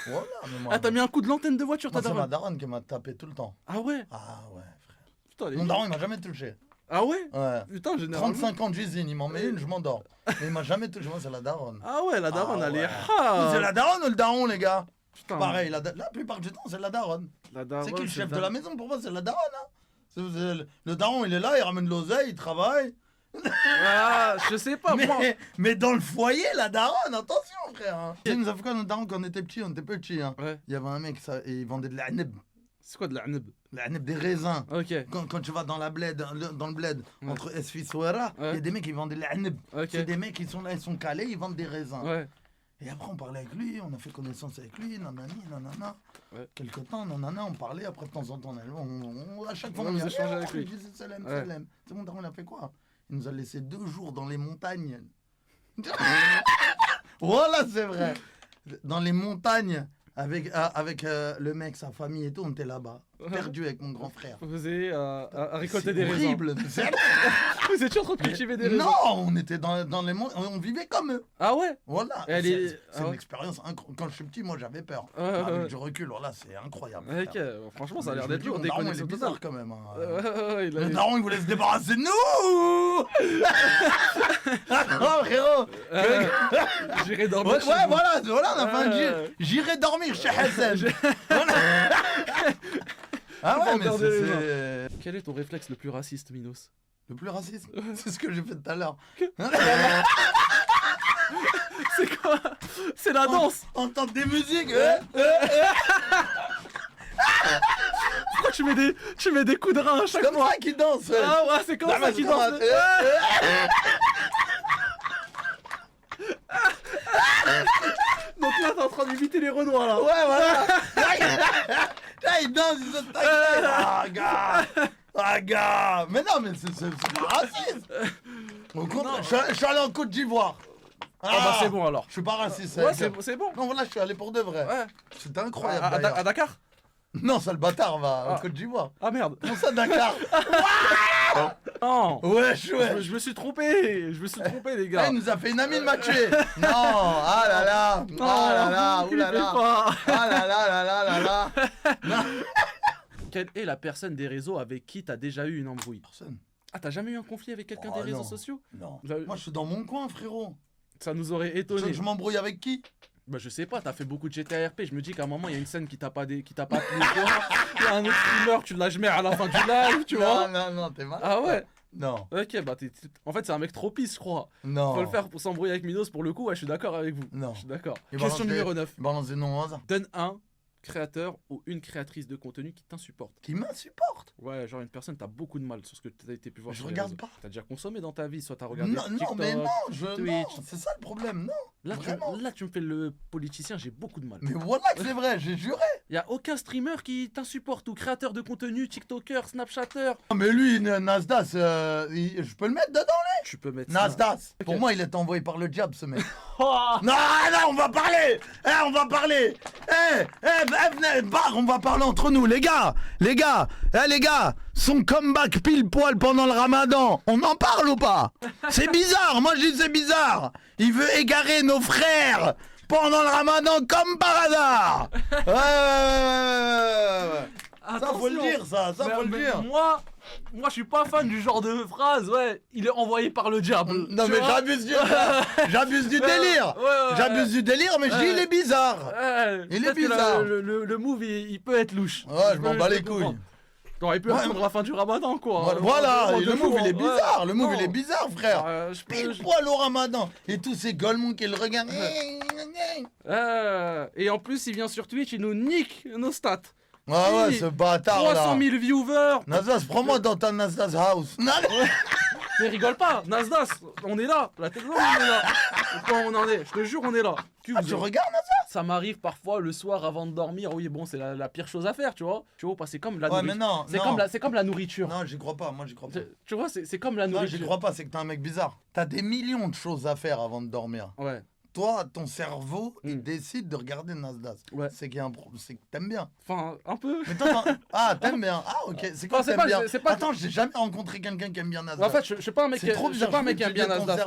Voilà, mais moi. Ah, t'as mis un coup de l'antenne de voiture, ta Moi, c'est ma daronne? daronne qui m'a tapé tout le temps. Ah ouais? Ah ouais, frère. Putain, les Mon gens. daron, il m'a jamais touché. Ah ouais? Ouais. Putain, généralement. 35 ans d'usine, il m'en met une, je m'endors. Mais il m'a jamais touché, moi, c'est la daronne. Ah ouais, la daronne, Ah elle est ouais. rare. C'est la daronne ou le daron, les gars? Putain, Pareil, la plupart du temps, c'est la daronne. la daronne, C'est qui le chef la- de la maison? Pour moi, c'est la daronne. Hein. Le daron, il est là, il ramène de l'oseille, il travaille. Ah, je sais pas, moi. Mais dans le foyer, la daronne, attention, frère. Hein. Tu sais, nous avons fait quoi, notre daron, quand on était petits? On était petits. Hein. Ouais. Il y avait un mec, il vendait de l'aneb. C'est quoi de la neb? L'aneb des raisins. Ok, Quand tu vas dans la bled, dans le bled, Ouais. entre Esfi et Souera, il y a Ouais. des mecs qui vendent de l'aneb. ok. C'est des mecs qui sont là, ils sont calés, ils vendent des raisins. Ouais. Et après, on parlait avec lui, on a fait connaissance avec lui, nanani, nanana. Ouais. Quelque temps, nanana, on parlait, après de temps en temps, à chaque fois, Ouais, on vous y allait, échangez avec lui. il disait salam, Ouais. salam. C'est mon daron, il a fait quoi? Il nous a laissé 2 jours dans les montagnes. Voilà, c'est vrai. Dans les montagnes, avec le mec, sa famille et tout, on était là-bas. Perdu avec mon grand frère. Vous faisiez à récolter C'est des raisins. horrible. C'est- Vous étiez en train de cultiver des raisins. Non, on était dans les montagnes, on vivait comme eux. Ah ouais? Voilà. Elle C'est est- c'est ah une ouais. expérience incroyable. Quand je suis petit, moi j'avais peur. Ouais, Avec ouais. du recul, voilà, c'est incroyable. Ok, frère. franchement, ça a Mais l'air je me d'être dis, lourd, mon des daron, il est connaissances bizarre totales. quand même. Hein. Il a Le eu- daron, il voulait se débarrasser de nous. Oh, frérot. J'irai dormir Ouais, chez vous. voilà, on a fait un Ouais. j'irai dormir chez Hassan. Voilà. Ah ouais, mais regarder les c'est Quel est ton réflexe le plus raciste, Minos? le plus raciste. C'est ce que j'ai fait tout à l'heure. C'est quoi? C'est la danse! Entendre des musiques. Pourquoi tu mets des coups de rein à chaque Comme fois? ça qui danse. Ah ouais, c'est comme Non, ça mais qu'ils c'est comme dansent. Donc là, t'es en train d'imiter les Renois, là. Ouais, voilà. Là, il danse, il saute ta gueule. Ah, gars. Ah, gars. Mais non, mais c'est pas raciste. Au contraire, je suis allé en Côte d'Ivoire. Ah bah c'est bon alors. Je suis pas raciste. Ouais, avec- c'est bon. Non, voilà, je suis allé pour de vrai. Ouais. C'était incroyable. À d'ailleurs. Dakar? Non, ça le bâtard va en Ah. Côte d'Ivoire. Ah merde. Comment ça, Dakar? Non. Wesh, wesh. Je me suis trompé. Je me suis trompé, les Ah, gars. il nous a fait une amie de m'a tué. Non, ah là là. Ah là là, il fait oulala. pas. Ah là là là là là là. Non. Quelle est la personne des réseaux avec qui t'as déjà eu une embrouille? Personne. Ah, t'as jamais eu un conflit avec quelqu'un Oh, des réseaux non. sociaux? Non. Vous avez- Moi, je suis dans mon coin, frérot. Ça nous aurait Tu veux étonné. que je m'embrouille avec qui? Bah je sais pas, t'as fait beaucoup de GTA RP, je me dis qu'à un moment il y a une scène qui t'a pas plu, toi. Il y a un autre streamer, tu l'as jamais à la fin du live, tu vois. Non, t'es mal. Ah ouais. Non, Ok, bah en fait c'est un mec trop pisse, je crois. non. Faut le faire pour s'embrouiller avec Minos pour le coup, ouais, je suis d'accord avec vous. Non. Je suis d'accord. Il Question balance numéro 9. Balance des noms au hasard. Donne un créateur ou une créatrice de contenu qui t'insupporte. Qui m'insupporte. Ouais, genre une personne, t'as beaucoup de mal sur ce que t'as été pu voir Je sur les regarde réseaux. pas. T'as déjà consommé dans ta vie, soit t'as regardé Non, TikTok. mais non, Twitch. non, c'est ça le problème, non. Vraiment. Là, tu me fais le politicien, j'ai beaucoup de mal. Mais voilà que c'est vrai, j'ai juré. Y a aucun streamer qui t'insupporte ou créateur de contenu, TikToker, Snapchatter. Non, mais lui, Nasdaq, je peux le mettre dedans, Tu peux mettre Nasdaq. Ok. Pour moi, il est envoyé par le diable, ce mec. ça. Non, on va parler. On va parler. Venez, on va parler entre nous, les gars. Les gars, son comeback pile poil pendant le ramadan, on en parle ou pas? C'est bizarre, moi je dis c'est bizarre. Il veut égarer nos frères pendant le ramadan comme par hasard. Ouais. Ça faut le dire, ça faut le dire. Moi, je suis pas fan du genre de phrase, ouais, il est envoyé par le diable. Non Tu mais vois j'abuse du délire. Ouais. J'abuse du délire, mais je dis il est bizarre. Il est Peut-être que bizarre. le move, il peut être louche. Ouais, je m'en bats les couilles. T'aurais pu attendre la fin du ramadan, quoi. Voilà, En et deux le move jours, il est ouais. bizarre, le move Non. il est bizarre, frère. Je Pile peux- poil au ramadan. Et tous ces golemons qui le regardent. Et en plus, il vient sur Twitch, il nous nique nos stats. Ah ouais, Si. ce bâtard 300 là. 000 viewers. Nasdaq, prends-moi dans ta Nasdaq house. Non, Mais rigole pas, Nasdaq, on est là. La tête là, on est là. Quand on en est, je te jure, on est là. tu regardes Nasdaq? Ça m'arrive parfois le soir avant de dormir. Oui, bon, c'est la pire chose à faire, tu vois. Tu vois, c'est comme la Ouais, mais nourriture. non. C'est comme la nourriture. Non, j'y crois pas, moi j'y crois pas. Tu vois, c'est comme la Non, nourriture. j'y crois pas, c'est que t'es un mec bizarre. T'as des millions de choses à faire avant de dormir. Ouais. Toi, ton cerveau, il Mm. décide de regarder Nasdaq. Ouais. C'est qu'il y a un c'est que t'aimes bien. Enfin, un peu. Mais toi, t'aimes bien. Ah, ok. C'est quoi Non, c'est t'aimes pas- bien? c'est pas- Attends, j'ai jamais rencontré quelqu'un qui aime bien Nasdaq. En fait, je suis pas un mec, c'est trop je suis bizarre. pas un mec qui aime bien Nasdaq.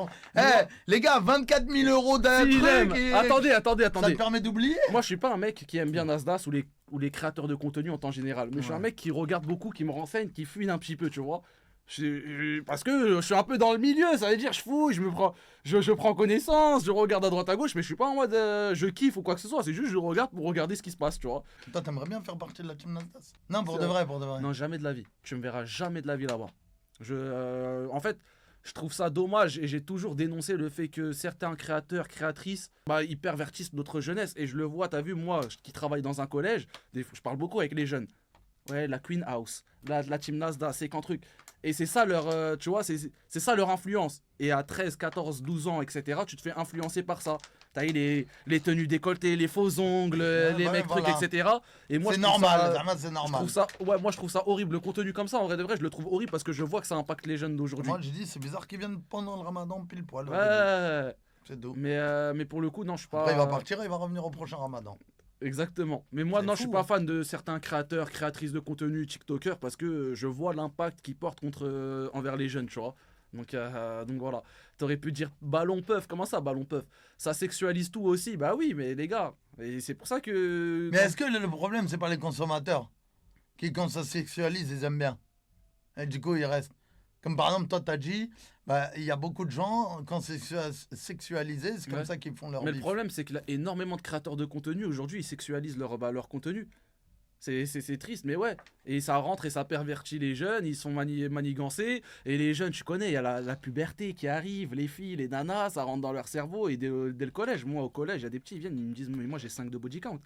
Les gars, 24 000 euros d'un S'il truc. aime. Et... Attendez. Ça te permet d'oublier? Moi, je suis pas un mec qui aime bien Nasdaq ou les créateurs de contenu en temps général. Mais je suis Ouais. un mec qui regarde beaucoup, qui me renseigne, qui fouine un petit peu, tu vois. Parce que je suis un peu dans le milieu, ça veut dire je fouille, je prends connaissance, je regarde à droite à gauche, mais je suis pas en mode je kiffe ou quoi que ce soit, c'est juste je regarde pour regarder ce qui se passe, tu vois. Toi, t'aimerais bien faire partie de la team Nasdaq? Non, pour C'est de vrai. vrai, pour de vrai. Non, jamais de la vie. Tu me verras jamais de la vie là-bas. En fait, je trouve ça dommage et j'ai toujours dénoncé le fait que certains créateurs, créatrices, ils pervertissent notre jeunesse. Et je le vois, t'as vu, moi qui travaille dans un collège, je parle beaucoup avec les jeunes. Ouais, la Queen House, la Team Nasdaq, c'est qu'un truc. Et c'est ça leur, tu vois, c'est ça leur influence. Et à 13, 14, 12 ans, etc., tu te fais influencer par ça. T'as eu les tenues décolletées, les faux ongles, les mecs voilà. trucs, etc. Et moi, C'est je trouve normal, ça- c'est je normal. trouve ça, moi je trouve ça horrible. Le contenu comme ça, en vrai de vrai, je le trouve horrible parce que je vois que ça impacte les jeunes d'aujourd'hui. Moi, j'ai dit, c'est bizarre qu'ils viennent pendant le ramadan pile poil. au début. Ouais, C'est doux. mais pour le coup, non, je suis pas. Après, il va partir et il va revenir au prochain ramadan. Exactement. Mais moi, C'est non, je suis fou, pas hein. fan de certains créateurs, créatrices de contenu, TikTokers, parce que je vois l'impact qu'ils portent envers les jeunes, tu vois. Donc voilà. T'aurais pu dire ballon puff. Comment ça, ballon puff? Ça sexualise tout aussi. Bah oui, mais les gars. Et c'est pour ça que. Mais est-ce que le problème, c'est pas les consommateurs qui, quand ça sexualise, ils aiment bien? Et du coup, ils restent. Comme par exemple, toi, t'as dit, il y a beaucoup de gens, quand c'est sexualisé, c'est comme Ouais. ça qu'ils font leur Mais vie. le problème, c'est qu'il y a énormément de créateurs de contenu aujourd'hui, ils sexualisent leur contenu. C'est triste, mais ouais. Et ça rentre et ça pervertit les jeunes, ils sont manigancés. Et les jeunes, tu connais, il y a la puberté qui arrive, les filles, les nanas, ça rentre dans leur cerveau. Et dès le collège, moi au collège, il y a des petits, ils viennent, ils me disent, mais moi j'ai 5 de body count.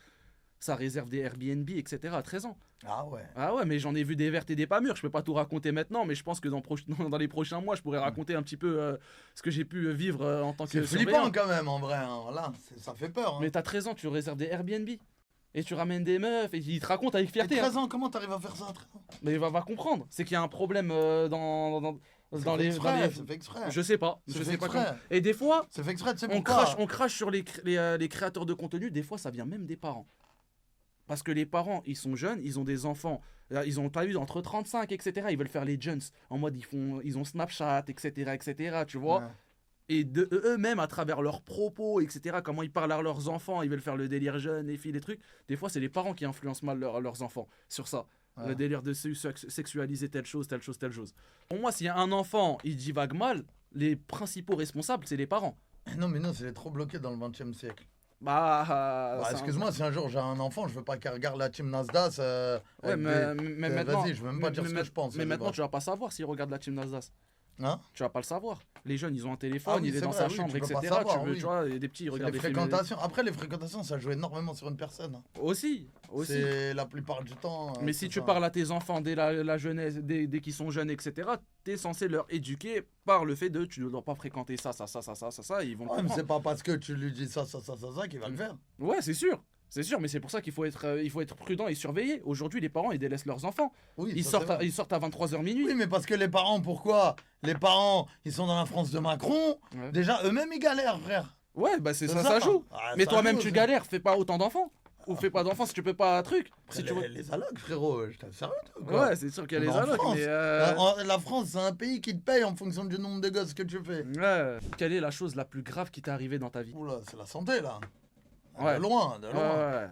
Ça réserve des Airbnb, etc. à 13 ans. Ah ouais. Ah ouais, mais j'en ai vu des vertes et des pas mûres. Je peux pas tout raconter maintenant, mais je pense que dans les prochains mois, je pourrais raconter un petit peu ce que j'ai pu vivre en tant que C'est surveillant. flippant quand même, en vrai. Hein. Là, ça fait peur. Hein. Mais t'as 13 ans, tu réserves des Airbnb. Et tu ramènes des meufs et ils te racontent avec Et fierté. 13 ans, comment t'arrives à faire ça à 13 ans? Mais va comprendre. C'est qu'il y a un problème dans C'est les. fait exprès, dans les- c'est fait exprès. Je sais pas. C'est Je fait sais pas exprès. comment. Et des fois, C'est fait exprès, tu sais on pourquoi? crache sur les créateurs de contenu. Des fois, ça vient même des parents. Parce que les parents, ils sont jeunes, ils ont des enfants. Ils ont pas eu entre 35, etc. Ils veulent faire les jeunes. En mode, ils ont Snapchat, etc. Tu vois. Ouais. Et de eux-mêmes, à travers leurs propos, etc., comment ils parlent à leurs enfants, ils veulent faire le délire jeune, les filles, les trucs. Des fois, c'est les parents qui influencent mal leurs enfants sur ça. Ouais. Le délire de sexualiser telle chose, telle chose, telle chose. Pour moi, s'il y a un enfant, il divague mal, les principaux responsables, c'est les parents. Non, mais non, c'est trop bloqué dans le 20e siècle. Bah, c'est un- Excuse-moi, si un jour j'ai un enfant, je veux pas qu'elle regarde la team Nasdaq. Ouais, mais maintenant. Vas-y, je veux même pas dire ce que je pense. Mais vas-y, maintenant, va. tu vas pas savoir s'il regarde la team Nasdaq. Hein? Tu vas pas le savoir. Les jeunes, ils ont un téléphone, Ah oui, il est c'est dans vrai, sa oui, chambre, tu peux etc. pas savoir, tu veux, oui. tu vois, et des petits, ils C'est regardent les des films. fréquentations. Après, les fréquentations, ça joue énormément sur une personne. Hein. Aussi. C'est la plupart du temps. Mais si c'est tu ça. parles à tes enfants dès la jeunesse, dès qu'ils sont jeunes, etc., t'es censé leur éduquer par le fait de tu ne dois pas fréquenter ça, et ils vont le Ouais, mais comprendre. c'est pas parce que tu lui dis ça qu'il va le faire. Ouais, c'est sûr, mais c'est pour ça qu'il faut être prudent et surveiller. Aujourd'hui, les parents, ils délaissent leurs enfants. Oui, Ils ça, sortent, c'est vrai. ils sortent à 23h minuit. Oui, mais parce que les parents, pourquoi? Les parents, ils sont dans la France de Macron. Ouais. Déjà, eux-mêmes, ils galèrent, frère. Ouais, bah c'est ça, ça, ça joue. Ah, Mais ça toi-même, joue, tu ça. galères, fais pas autant d'enfants. Ou fais pas d'enfants si tu peux pas un truc. Après, Si tu veux- les allocs, frérot, je t'assure, quoi. Ouais, c'est sûr qu'il y a les En allocs, France, mais. La France, c'est un pays qui te paye en fonction du nombre de gosses que tu fais. Ouais. Quelle est la chose la plus grave qui t'est arrivée dans ta vie? Oula, c'est la santé, là. Ouais. De loin, de loin. Ouais.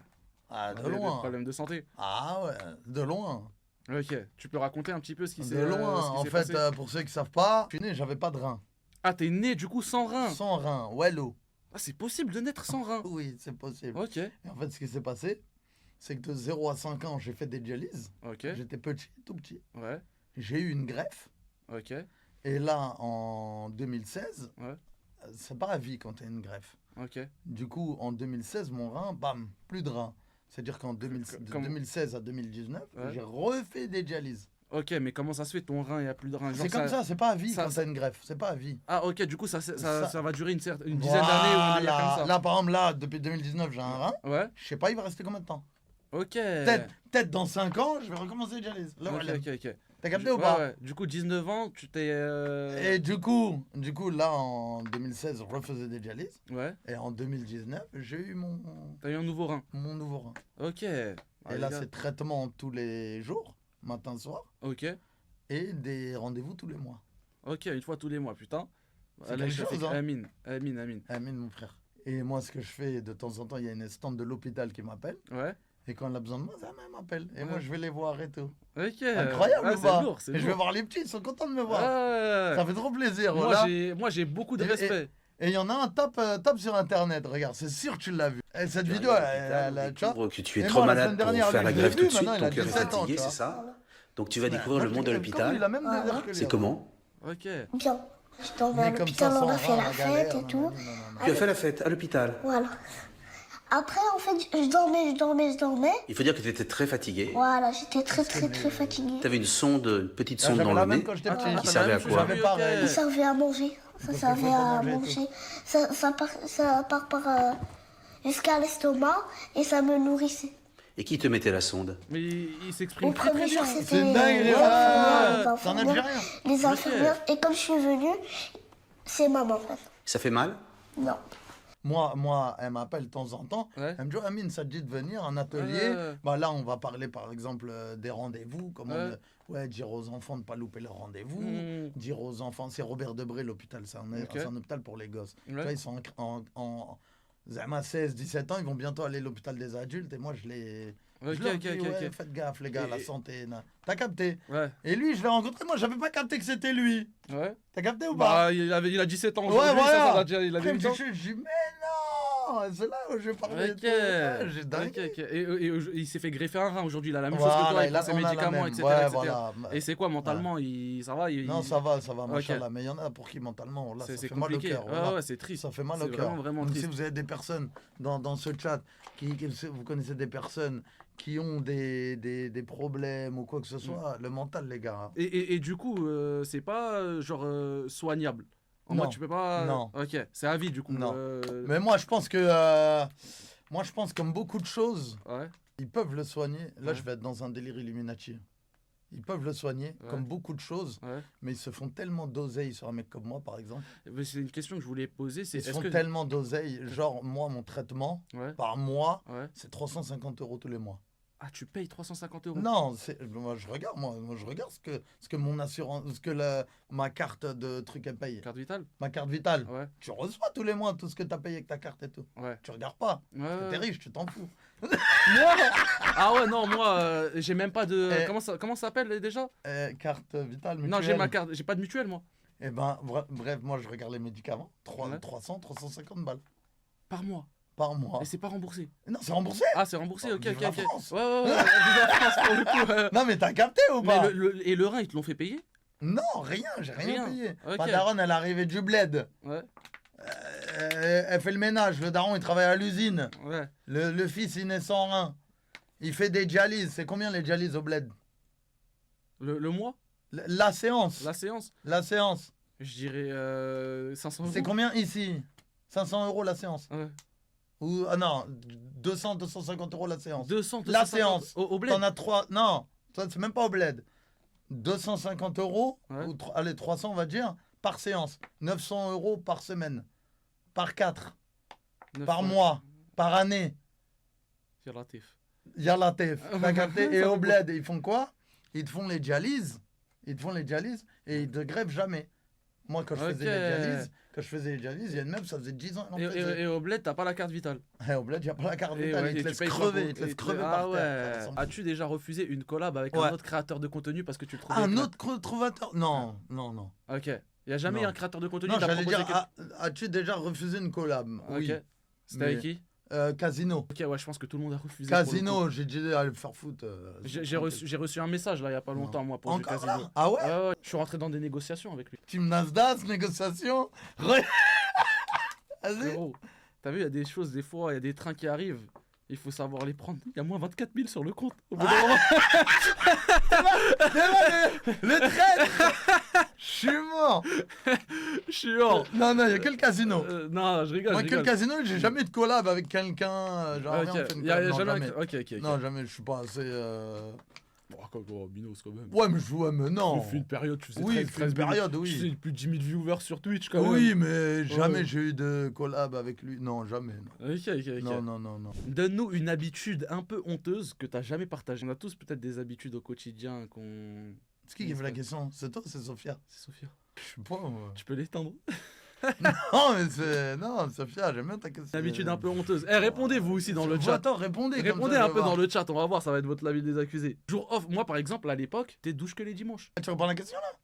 Ah, de Des loin. problèmes de santé. Ah ouais, de loin. Ok, tu peux raconter un petit peu ce qui s'est De loin. ce qui En s'est fait, passé pour ceux qui savent pas, je suis né, j'avais pas de rein. Ah, t'es né du coup sans rein. Sans rein, wello. Ah, c'est possible de naître sans rein. Oui, c'est possible. Ok, Et en fait, ce qui s'est passé, c'est que de 0 à 5 ans, j'ai fait des dialyses. ok, J'étais petit, tout petit. ouais, J'ai eu une greffe. ok, Et là, en 2016, Ouais. c'est pas à vie quand t'as une greffe. ok. Du coup, en 2016, mon rein, bam, plus de rein. C'est-à-dire qu'en de Comme- 2016 à 2019, Ouais. j'ai refait des dialyses. Ok, mais comment ça se fait ton rein, il n'y a plus de rein? Genre C'est comme ça, c'est pas à vie ça- quand t'as une greffe. C'est pas à vie. Ah, ok, du coup, ça va durer une dizaine d'années ou Voilà. un délire comme ça. Là, par exemple, là, depuis 2019, j'ai un rein. Ouais, Je sais pas, il va rester combien de temps. ok. Peut-être dans 5 ans, je vais recommencer les dialyses. Là, Ok, voilà. ok. T'as capté ou pas? Ouais. Du coup, 19 ans, tu t'es. Et du coup, là, en 2016, je refaisais des dialyses. Ouais, Et en 2019, j'ai eu t'as eu un nouveau rein. mon nouveau rein. Ok. Ah, Et les là, gars. c'est traitement tous les jours, matin, soir. Ok, Et des rendez-vous tous les mois. ok, une fois tous les mois, putain. C'est Là, quelque je fais chose, hein. Amine, Amine. Amen, mon frère. Et moi, ce que je fais, de temps en temps, il y a une estante de l'hôpital qui m'appelle. Ouais. Et quand elle a besoin de moi, ça m'appelle. Et Ouais. moi, je vais les voir et tout. Ok. Incroyable Ah, ou pas? c'est lourd, c'est Et je vais lourd. voir les petits, ils sont contents de me voir. Ouais. Ça fait trop plaisir. Voilà. Moi, j'ai beaucoup de Et- respect. Et il y en a un top sur internet, regarde, c'est sûr que tu l'as vu. Et cette vidéo, tu vois, Que tu es Et trop moi, la malade semaine pour dernière, faire lui, la je l'ai greffe vu, tout de suite, maintenant, il a ton cœur est 17 ans, fatigué, tu vois. c'est ça? Donc tu vas découvrir moi, le je monde de déconne, comme lui, l'hôpital. il a même des airs que lui, C'est hein. comment? Ok. Bien. Je dormais à Né comme l'hôpital, ça, on sans a fait rein, la la fête galère, et tout. nanani. Tu as fait la fête à l'hôpital. Voilà. Après, en fait, je dormais. Il faut dire que tu étais très fatigué. Voilà, j'étais très fatiguée. Tu avais une petite Ah, sonde j'avais dans la le même nez. quand j'étais Ah, petit. qui servait à quoi? J'avais pareil. Il servait à manger. Ça Parce servait qu'il faut à manger et manger. Ça part jusqu'à l'estomac et ça me nourrissait. Et qui te mettait la sonde? Mais il Au s'exprime très premier très jour, bien. c'était C'est une dinguerie, les ouais. infirmières, C'est un Algérien. les infirmières. Et comme je suis venue, c'est maman en fait. Ça fait mal? Non. Moi, elle m'appelle de temps en temps. Ouais. Elle me dit, oh, Amine, ça te dit de venir, un atelier. Ouais. Bah, là, on va parler, par exemple, des rendez-vous. Comment Ouais. dire aux enfants de ne pas louper leur rendez-vous. Mmh. Dire aux enfants, c'est Robert Debré, l'hôpital. C'est un, Ok. c'est un hôpital pour les gosses. Ouais. Tu vois, ils sont en Zama 16, 17 ans, ils vont bientôt aller à l'hôpital des adultes. Et moi, je Ok, leur ok, dis, ok, ouais, ok. faites gaffe, les gars, Et- la santé. T'as capté? Ouais. Et lui, je l'ai rencontré, moi, j'avais pas capté que c'était lui. Ouais. T'as capté ou pas? Bah, il a 17 ans Ouais, aujourd'hui, voilà. ça va déjà, il Après, avait il me 8 ans. dit, je dis, mais non, c'est là où je parlais. Ok. J'ai dingue. Ok. Et il s'est fait greffer un rein aujourd'hui, il a la même chose que toi, Voilà, il prend ses médicaments, etc. Ouais, etc. voilà. Et c'est quoi mentalement, ça va Non, ça va, Ok. machallah. Mais il y en a pour qui mentalement, là, ça c'est fait mal au compliqué. cœur. Ouais, voilà. ouais, c'est triste. Ça fait mal C'est au cœur. vraiment, vraiment Donc, si triste. vous avez des personnes dans ce chat, vous connaissez des personnes qui ont des problèmes ou quoi que ce soit, le mental, les gars. Hein. Et du coup, c'est pas genre soignable. En Non. mode, tu peux pas. Non. Ok, c'est à vie du coup. Non. Mais moi, je pense que. Comme beaucoup de choses, Ouais. ils peuvent le soigner. Là, Ouais. je vais être dans un délire Illuminati. Ils peuvent le soigner, Ouais. comme beaucoup de choses, Ouais. mais ils se font tellement d'oseille sur un mec comme moi, par exemple. Mais c'est une question que je voulais poser. C'est Ils se est-ce font que. tellement d'oseille. Genre, moi, mon traitement, Ouais. par mois, Ouais. c'est 350 € tous les mois. Ah, tu payes 350 €. Non, moi je regarde ce que mon assurance, ma carte de truc elle paye. Carte vitale. Ma carte vitale. Ouais. Tu reçois tous les mois tout ce que tu as payé avec ta carte et tout. Ouais. Tu regardes pas. Ouais, Parce que ouais. t'es riche, tu t'en fous. Ah ouais, non, moi, j'ai même pas de. Eh. Comment ça s'appelle déjà? Carte vitale, mutuelle. Non, j'ai ma carte. J'ai pas de mutuelle, moi. Et ben, bref, moi, je regarde les médicaments. Ouais. 300, 350 balles Par mois. par mois. Et c'est pas remboursé. Non, c'est remboursé. Ah, c'est remboursé, Oh, ok, vive ok, la ok. France. Ouais, vive la France pour le coup. Non, mais t'as capté ou pas? Mais et le rein, ils te l'ont fait payer? Non, rien, j'ai rien Rien. payé. Ok. Ma daronne, elle est arrivée du bled. Ouais, Elle fait le ménage. Le daron, il travaille à l'usine. ouais. Le fils, il naît sans rein. Il fait des dialyses. C'est combien les dialyses au bled? Le mois? La séance. La séance? La séance. Je dirais 500 euros. C'est combien ici? 500 € la séance. Ouais. Ou, ah non, 200, 250 € la séance. 200, La 250 séance. Au bled? T'en as 3. Non, ça, c'est même pas au bled. 250 €, Ouais. ou allez, 300 on va dire, par séance. 900 € par semaine. Par 4. Par 900. mois. Par année. C'est relatif. Yalla tef. T'as capté? Et Ça au fait bled, ils font quoi? Ils te font les dialyses. Ils te font les dialyses et ils te grèvent jamais. Moi, quand je faisais les dialyses, il y a une meuf, ça faisait 10 ans. elle en faisait. Et au bled, t'as pas la carte vitale. Et au bled, il n'y a pas la carte Et vitale. ouais, Ils et te tu laissent payes crever. quoi Ils te laissent et crever ah par ouais. terre. As-tu déjà refusé une collab avec Ouais. un autre créateur de contenu parce que tu le trouvais Un éclat- autre trouvateur? Non, non, non. Ok. Il y a jamais Non. un créateur de contenu Non, qui t'a j'allais proposé dire, as-tu déjà refusé une collab? Oui. Ok. C'était avec qui? Casino. Ok, ouais, je pense que tout le monde a refusé. pour le coup. Casino, j'ai dit d'aller me faire foutre. J'ai reçu un message là il y a pas longtemps moi pour du Encore casino. là? Ah ouais? Ouais, ouais, je suis rentré dans des négociations avec lui. Team Nasdaq, négociation. Vas-y. Frérot, t'as vu, il y a des choses, des fois, il y a des trains qui arrivent. Il faut savoir les prendre. Il y a moins 24 000 sur le compte. Au bout d'un moment. Le traître. Je suis mort. Je suis hors. Non, non, il n'y a que le casino. Non, je rigole. Moi, je que le rigole. casino, j'ai jamais eu de collab avec quelqu'un. Genre, Ok, viens, on fait une y a collab. Non, jamais. jamais. Ok, ok. Non, jamais, je suis pas assez. Bon, Minos quand même. Ouais, mais je jouais, mais non. Tu fais une période, tu faisais Oui, 13, il fait une période, oui. Tu faisais plus de 10 000 viewers sur Twitch quand même. Oui, mais jamais Ouais. j'ai eu de collab avec lui. Non, jamais. Non. Ok, ok, ok. Non, non, non, non. Donne-nous une habitude un peu honteuse que t'as jamais partagée. On a tous peut-être des habitudes au quotidien qu'on. C'est qui fait la question? C'est toi, c'est Sophia? C'est Sophia. Je sais pas, moi. Tu peux l'éteindre. Non, mais c'est. Non, Sophia, j'aime bien ta question. Une habitude un peu honteuse. Eh, répondez-vous aussi dans le chat. Attends, répondez. comme Répondez ça, un je peu vais dans voir. le chat, on va voir, ça va être votre avis des accusés. Jour off, moi par exemple, à l'époque, t'es douche que les dimanches. Tu réponds à la question là?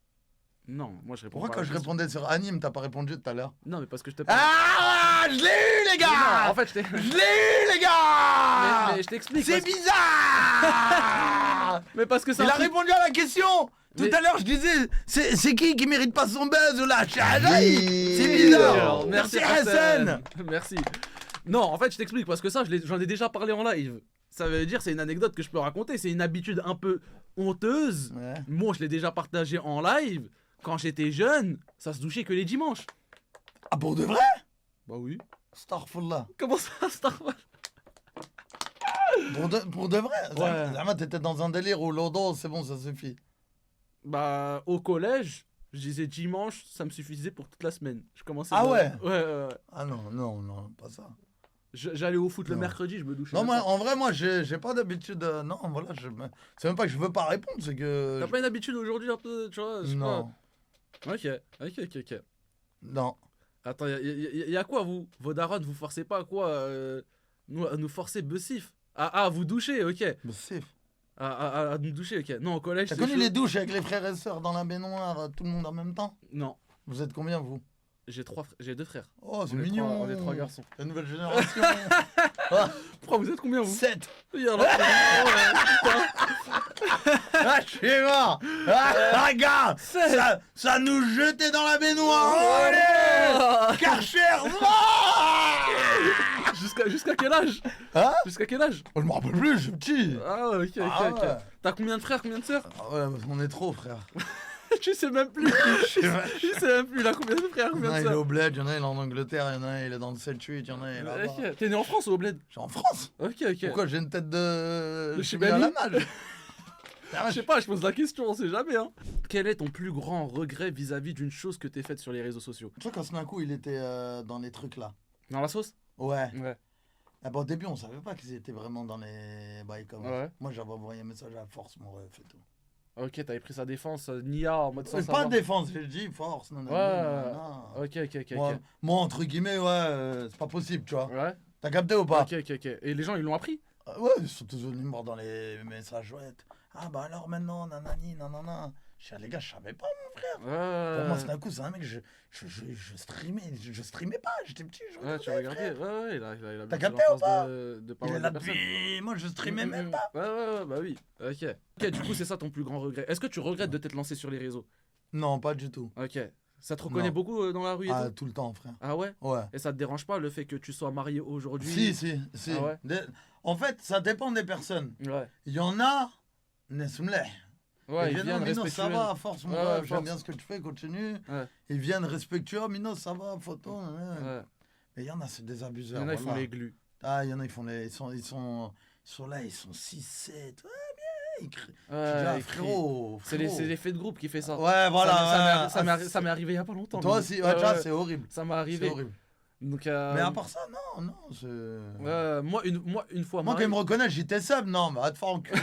Non, moi je réponds Pourquoi pas à quand la je question. répondais sur Anime, t'as pas répondu tout à l'heure? Non, mais parce que je t'ai Ah, je l'ai eu, les Non, gars! en fait, je t'ai. Je l'ai eu, les gars! Mais je t'explique. C'est parce- bizarre! Mais parce que c'est Il un a truc- répondu à la question! Tout Mais- à l'heure, je disais, c'est qui mérite pas son buzz là? C'est Alors, bizarre! merci Merci Hassan! Merci. Non, en fait, je t'explique parce que ça, j'en ai déjà parlé en live. Ça veut dire, c'est une anecdote que je peux raconter. C'est une habitude un peu honteuse. Ouais. Moi, je l'ai déjà partagé en live. Quand j'étais jeune, ça se douchait que les dimanches. Ah, pour de vrai? Bah oui. Starfullah. Comment ça, Star Wars? Pour de vrai? Ouais. Zama, t'étais dans un délire où l'odo, c'est bon, ça suffit. Bah, au collège, je disais dimanche, ça me suffisait pour toute la semaine. Je commençais. Ah le- ouais? Ouais. Ah non, non, non, pas ça. J'allais au foot le Non. mercredi, je me douchais. Non, même moi, pas. en vrai, moi, j'ai pas d'habitude. Non, voilà, c'est même pas que je veux pas répondre, c'est que. T'as pas une habitude aujourd'hui un peu, tu vois? Je sais Non, pas. Ok. non. Attends, y a quoi, vous? Vos darons, vous forcez pas à quoi nous forcer Bessif? Vous douchez, ok. Mais c'est. À nous doucher, ok. Non, au collège, T'as c'est connu chaud. les douches avec les frères et sœurs dans la baignoire, tout le monde en même temps? Non, Vous êtes combien, vous? j'ai 2 frères. Oh, c'est On est mignon. on est 3 garçons. La nouvelle génération. Pourquoi vous êtes combien, vous? 7. Regarde, Ah, je suis mort. Ah, regarde. Ça nous jetait dans la baignoire. Oh, allez. Karcher. Jusqu'à quel âge? Hein? Jusqu'à quel âge? Je me rappelle plus, je suis petit. Ah ouais, ok. Ah ouais. T'as combien de frères, combien de sœurs? Ah ouais, on est trop, frère. Je sais même plus. Je sais même plus, là, combien de frères, Il y combien en a, de il est sœurs? au bled, il y en a, il est en Angleterre, il y en a, il est dans le 7-8, il y en a, il est là-bas. Ok. T'es né en France ou au bled? Je suis en France. Ok. Pourquoi j'ai une tête de. De je suis Chibali mis à la nage. Je sais pas, je pose la question, on sait jamais, hein. Quel est ton plus grand regret vis-à-vis d'une chose que t'es faite sur les réseaux sociaux? Tu vois, quand d'un coup, il était dans les trucs là. Dans la sauce? Ouais. Ouais. Ah bah, au début, on savait pas qu'ils étaient vraiment dans les bails comme ça. Ouais. Moi, j'avais envoyé un message à Force, mon ref et tout. Ok, t'avais pris sa défense, Nia, en mode sans C'est savoir. pas défense, j'ai dit Force. Non, non, Ouais. non. Ok. Moi, entre guillemets, ouais, c'est pas possible, tu vois. Ouais. T'as capté ou pas? Ok. Et les gens, ils l'ont appris? Ouais, ils sont tous venus morts dans les messages, ouais. Ah bah alors maintenant, nanani, nanana. Je dis, les gars, je savais pas, mon frère. Pour moi, Ouais, Snaku, c'est un mec, je streamais pas, j'étais petit, je ouais, tu regardais, regardais. frère. Ouais, il a T'as bien capté fait ou pas? de pas Il est mal là de personnes. depuis... Moi, je streamais même pas. Ouais, bah oui. Ok, du coup, c'est ça ton plus grand regret. Est-ce que tu regrettes de t'être lancé sur les réseaux? Non, pas du tout. Ok. Ça te reconnaît Non. beaucoup dans la rue et Ah, tout? tout le temps, frère. Ah ouais? Ouais. Et ça te dérange pas le fait que tu sois marié aujourd'hui? Si. Ah ouais? En fait, ça dépend des personnes. Ouais. Il y en a, Nesmleh. Ouais, Ils ils viennent, viennent Minos, respectueux. ça va, force, mon Ouais, ref, force. j'aime bien ce que tu fais, continue. Ouais. Ils viennent respectueux, Minos, ça va, photo. Ouais. Mais il y en a, c'est des Il y abuseurs. en a, ils font voilà. les glues. Ah, il y en a, ils font les. Ils sont là, ils sont 6, 7. Ouais, bien. Ils crient. Je dis, Ouais, ah, ils crient. frérot. C'est l'effet de groupe qui fait ça. Ouais, voilà. Ça m'est arrivé il y a pas longtemps. Toi mais- aussi, Ouais, ouais, déjà, ouais. c'est horrible. Ça m'est C'est arrivé. horrible. Donc, Mais à part ça, non, c'est. moi, une fois Moi, quand marié- ils me reconnaissent, j'étais sub. Non, mais va te faire enculer.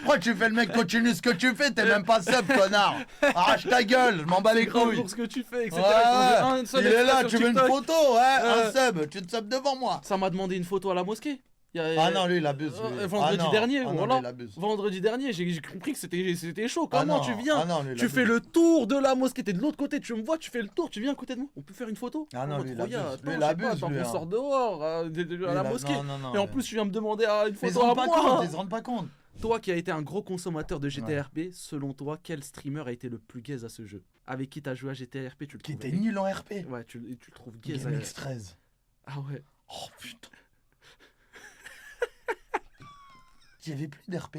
Pourquoi tu fais le mec, continue ce que tu fais, t'es même pas sub, connard. Arrache ta gueule, je m'en bats les grave couilles. pour ce que tu fais, etc. Ouais, Un seul il est extrait là, sur tu veux une TikTok. photo, ouais, un sub, tu te sub devant moi. Ça m'a demandé une photo à la mosquée. Ah non, lui, il abuse. lui. Vendredi Ah non, dernier, ah non, voilà. lui, il abuse. Vendredi dernier, j'ai compris que c'était chaud. Ah Comment non, tu viens? ah non, lui, il Tu abuse. fais le tour de la mosquée, t'es de l'autre côté, tu me vois, tu fais le tour, tu viens à côté de moi. On peut faire une photo? Ah non, lui, il abuse. Attends, Lui, je il sais pas, abuse, attends, lui, on hein. sort dehors à la mosquée. Non, Et en mais- plus, tu viens me demander une Mais ils se photo à rendent pas moi. compte, ils se rendent pas compte. Toi qui as été un gros consommateur de GTRP, selon toi, quel streamer a été le plus gaze à ce jeu? Avec qui t'as joué à GTRP, tu le Qui trouves était nul en RP. Ouais, tu le trouves gaze. GameX 13. Ah ouais. Oh putain. Il y avait plus d'RP.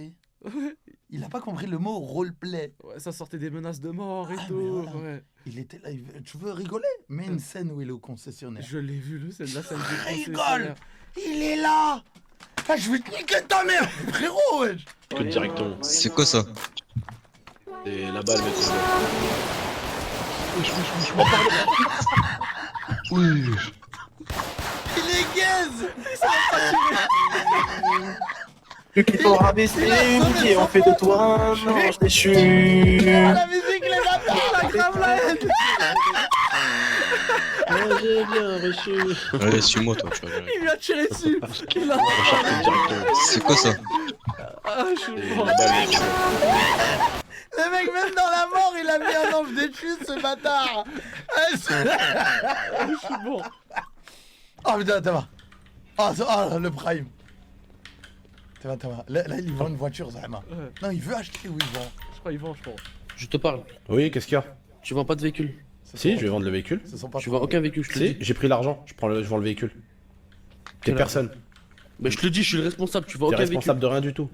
Il a pas compris le mot roleplay. Ouais, ça sortait des menaces de mort et Ah, mais tout. voilà. Ouais. Il était là, tu veux rigoler? Mets une scène où il est au concessionnaire. Je l'ai vu, le scène, la scène du Rigole! concessionnaire. Il est là! Ah, je vais te niquer ta mère! Frérot, wesh! Que directement. C'est quoi ça? Et la balle, mec. Il est gaze! Ceux qui t'ont rabaissé, qui ont fait de toi un ange déchu. La musique, les bâtards! La grave la haine. J'ai bien reçu. Allez, suis-moi toi, tu vas bien. Il lui a tiré dessus. Il a... Que directement. C'est quoi ça? Ah, je suis Et mort. la balle, mec. Le mec, même dans la mort, il a mis un ange déchu, ce bâtard! Je suis mort. Oh putain, t'as va. Oh, le prime. T'as va. Là, il vend une voiture, Zahma. Ouais. Non, il veut acheter ou il vend? Je crois, il vend, je crois. Je te parle. Oui, qu'est-ce qu'il y a? Tu vends pas de véhicule. Si, je vais vendre le véhicule. Ce sont pas Tu vends aucun véhicule, je te Si, dis. j'ai pris l'argent. Je vends le véhicule. T'es Quel personne. Mais je te le dis, je suis le responsable. Tu vends T'es aucun véhicule. responsable de rien du tout.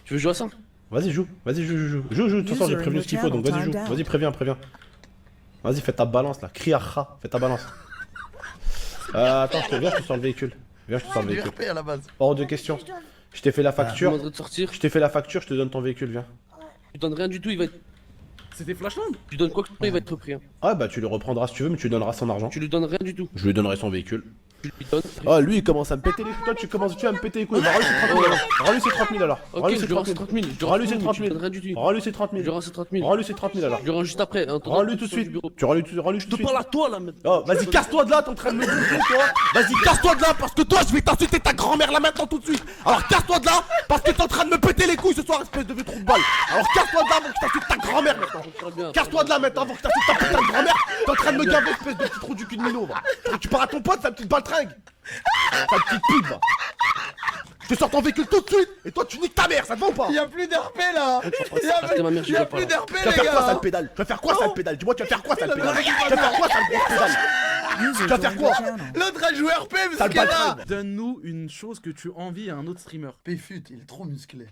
Tu veux jouer à ça? Vas-y, joue. Vas-y, joue. De toute façon, j'ai prévenu ce qu'il faut, donc vas-y, joue. Vas-y, préviens. Vas-y, fais ta balance là. Crie à Kha, fais ta balance. Attends, viens, je te sors le véhicule. Viens, je te sors le du véhicule. RP à la base. Hors de question. Je t'ai fait la Tu facture. demanderais de sortir. Je t'ai fait la facture, je te donne ton véhicule, viens. Tu donnes rien du tout, il va être. C'était Flashland? Tu donnes quoi que ce soit, il va être repris. Hein. Ah bah tu le reprendras si tu veux, mais tu lui donneras son argent. Tu lui donnes rien du tout. Je lui donnerai son véhicule. Tu lui donnes. Ah lui il commence à me péter les couilles. Toi tu vas me péter les couilles. Bah, rends-lui ses 30 000 alors. Ok, Rends-lui je ses lui rends 30 ses 000. 30 000. Je lui Rends-lui ses rends 30 tu 000. donnes rien du tout. Rends-lui ses 30 Je lui 000. rends ses 30 000. Rends-lui ses 30 000 alors. Je lui rends juste après. Hein, Rends-lui tout de suite. Tu rends-lui tout Je de te suite. parle à toi là maintenant. Oh, vas-y, casse-toi de là, t'es en train de me bouffer, toi. Vas-y, casse-toi de là, parce que toi, je vais t'insulter ta grand-mère là maintenant tout de suite. Alors, casse-toi de là, parce que t'es en train de me péter les couilles ce soir, espèce de trou de balle. Alors, casse-toi de là avant que je t'insulte ta grand-mère maintenant. Très bien. Casse-toi de là maintenant avant que je t'insulte ta putain de grand-mère. T'es en train de me gaver, espèce de petit trou du cul de minot, va. Tu pars à ton pote, sa petite baltringue. Ta petite pute, va. Je te sors ton véhicule tout de suite, et toi, tu niques ta mère, ça te va ou pas? Il y a plus d'RP là! Arrêtez ma mère, Il y a je plus veux pas. d'RP Tu vas les faire quoi, gars! sale pédale? Tu vas faire quoi, sale pédale? Dis-moi, tu vas faire quoi, sale pédale? Tu vas faire quoi, sale grosse pédale? Tu vas faire quoi? L'autre a joué RP, mais Sale ce gars-là! baltringue. Donne-nous une chose que tu envies à un autre streamer. Péfut, il est trop musclé.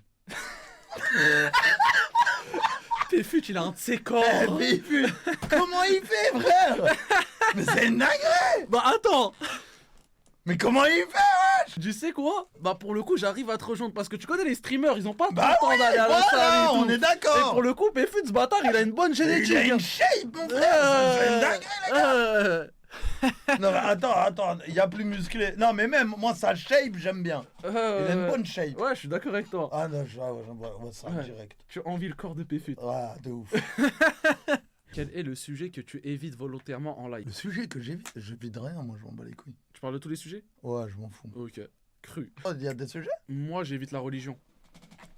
Péfut, il a un de ses corps. Péfut! Comment il fait, frère? Mais c'est une dinguerie! Bah attends. Mais comment il fait, wesh? Tu sais quoi? Bah pour le coup j'arrive à te rejoindre parce que tu connais les streamers, ils ont pas Bah tout le oui, temps d'aller à la salle voilà, et tout. on est Et d'accord! pour le coup Péfut ce bâtard il a une bonne génétique. Il a une shape, mon frère! C'est une dinguerie, les gars! Non, mais attends, il y a plus musclé. Non, mais même, moi, sa shape, j'aime bien. Il a une bonne shape. Ouais je suis d'accord avec toi. Ah non, on voit ça Ouais. direct. Tu envies le corps de Péfut. Ouais, de ouf. Quel est le sujet que tu évites volontairement en live? Le sujet que j'évite, je vide rien, moi, je m'en bats les couilles. Tu parles de tous les sujets? Ouais, je m'en fous. Ok. Cru. Oh, il y a des sujets? Moi j'évite la religion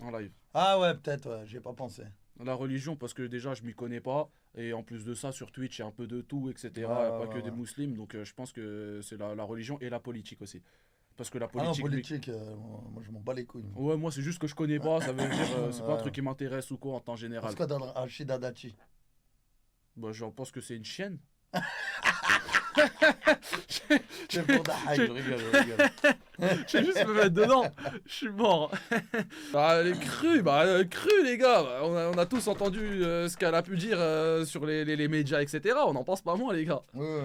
en live. Ah ouais, peut-être, ouais, j'y ai pas pensé. La religion, parce que déjà, je m'y connais pas. Et en plus de ça, sur Twitch, il y a un peu de tout, etc. Ouais, Il y a pas ouais, que des ouais. musulmans. Donc, je pense que c'est la religion et la politique aussi. Parce que la Ah non, politique. politique, moi je m'en bats les couilles. Ouais, moi, c'est juste que je connais pas. Ça veut dire, c'est pas un Ouais. truc qui m'intéresse ou quoi en temps général. Parce que dans Rachida Dati. Bah, je pense que c'est une chienne. C'est pour Dahak, je rigole, je rigole. Je vais juste me mettre dedans. Je suis mort. Bah, elle est crue, les gars. On a tous entendu ce qu'elle a pu dire sur les médias, etc. On n'en pense pas moins, les gars. Ouais.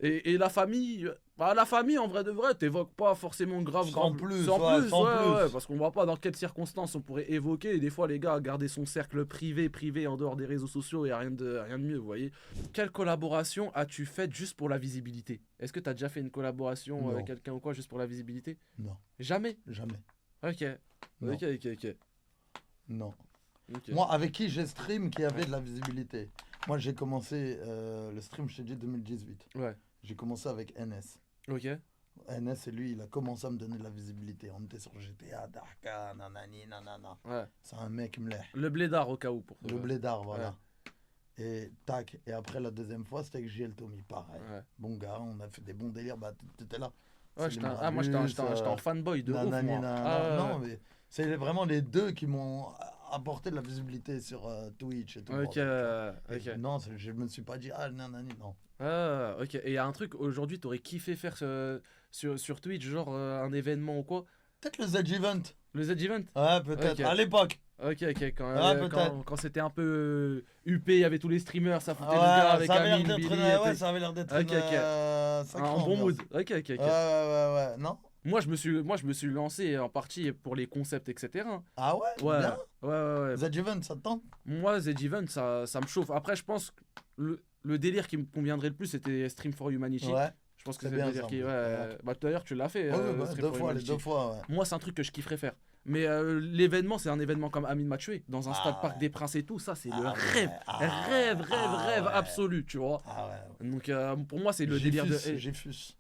Et la famille, la famille, en vrai de vrai, t'évoques pas forcément grave. Sans grave- plus, sans ouais, plus, sans ouais, plus. ouais, parce qu'on voit pas dans quelles circonstances on pourrait évoquer. Et des fois, les gars, garder son cercle privé en dehors des réseaux sociaux, et rien de mieux, vous voyez. Quelle collaboration as-tu faite juste pour la visibilité? Est-ce que t'as déjà fait une collaboration Non. avec quelqu'un ou quoi juste pour la visibilité? Non, Jamais. jamais. Ok. Non. Ok. Non. Ok. Moi, avec qui j'ai stream qui avait de la visibilité? Moi, j'ai commencé le stream, je t'ai dit, 2018. Ouais. J'ai commencé avec NS. Ok. NS, c'est lui, il a commencé à me donner de la visibilité. On était sur GTA, Darka, nanani, nanana. Ouais. C'est un mec mleh. Le blédard au cas où. Pour Le blédard, voilà. Et tac. Et après, la deuxième fois, c'était avec JL Tommy, pareil. Ouais. Bon gars, on a fait des bons délires. Bah, t'étais là. Ouais, C'est j'étais les moi j'étais Marabus, en fanboy de ouf, nanani, moi. nanana. Ah, ouais, Non, ouais. mais c'est vraiment les deux qui m'ont apporté de la visibilité sur Twitch et tout. Ok, bordel. ok. Et non, je me suis pas dit, ah, nanani, non. Ah, ok. Et il y a un truc, aujourd'hui, t'aurais kiffé faire sur Twitch, genre un événement ou quoi? Peut-être le Z-Event. Le Z-Event? Ouais, peut-être. Ok. À l'époque. Ok, quand, Ah, peut-être. quand c'était un peu huppé, il y avait tous les streamers, ça foutait Ouais, le gars avec ça avait l'air Amine, d'être Billy, ouais, et ça avait l'air d'être Ok, ok. sacrée un bon ambiance. mood. Ok. Ouais. Non? Moi, je me suis lancé en partie pour les concepts, etc. Ah ouais? Ouais, Bien. ouais. Z-Event, ça te tente? Moi, Z-Event, ça me chauffe. Après, je pense que le délire qui me conviendrait le plus, c'était Stream for Humanity. Ouais. Je pense que C'est c'est bien le délire ça, qui. ouais. Ouais. Bah, d'ailleurs, tu l'as fait. Ouais, Stream deux for fois, les Humanity. 2 fois, ouais. Moi, c'est un truc que je kifferais faire. Mais l'événement, c'est un événement comme Amine m'a tué, dans un stade ouais. Parc des Princes et tout. Ça, c'est le Ah rêve. ouais, Rêve ouais. absolu, tu vois. Ah ouais. Donc, pour moi, c'est le délire de. J'ai fus.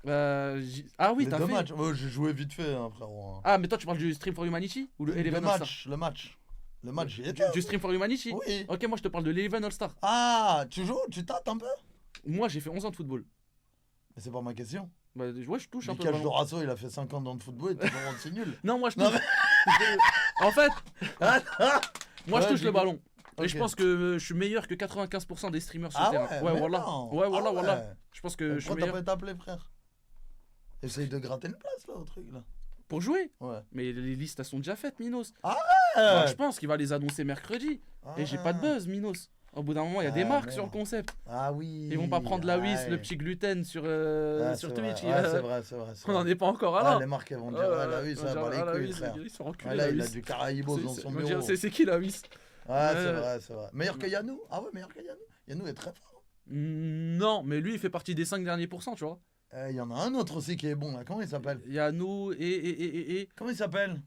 Ah oui, Les t'as deux fait. matchs. Ouais, j'ai joué vite fait, hein, frérot. hein. Ah, mais toi, tu parles du Stream for Humanity ou et l'Eleven All-Star? Le match. Le match, j'y Du, étais. du Stream for Humanity? Oui. Ok, moi, je te parle de l'Eleven All-Star. Ah, tu joues? Tu tâtes un peu? Moi, j'ai fait 11 ans de football. Mais c'est pas ma question. Bah, ouais, je touche un peu. le Michael ballon. Dorasso, il a fait 50 ans de football, il était vraiment si nul. Non, moi, je Non, touche. En fait, moi, je Ouais, touche le ballon. Et Ok. je pense que je suis meilleur que 95% des streamers sur Ah le terrain. ouais, Ouais, mais voilà. non. Ouais, voilà, Ah voilà. ouais. Je pense que je suis Pourquoi t'as meilleur pas été appelé, frère? Essaye de gratter une place, là, au truc, là. pour jouer. Ouais. Mais les listes, elles sont déjà faites, Minos. Ah Bah, ouais. je pense qu'il va les annoncer mercredi. Et j'ai pas de buzz, Minos. Au bout d'un moment, il y a des Ah, marques sur le merde. concept. Ah oui. Ils vont pas prendre la Wiss, Ouais. le petit gluten sur Ouais, sur c'est Twitch. vrai. Ouais, c'est vrai, c'est vrai. On n'en est pas encore à Ah, là. les marques, elles vont dire, ouais, la Wiss, ça va ah, les la couilles, Wiss, frère. ils sont enculés, Ouais, là, la il a Wiss. du Caraïbos dans son Ils vont bureau. dire, c'est qui la Wiss? Ouais, c'est vrai, c'est vrai. Meilleur que Yannou? Ah ouais, meilleur que Yannou. Yannou est très fort. Non, mais lui, il fait partie des 5 derniers pourcents, tu vois. Il y en a un autre aussi qui est bon, là. Comment il s'appelle? Yanou et. Comment il s'appelle?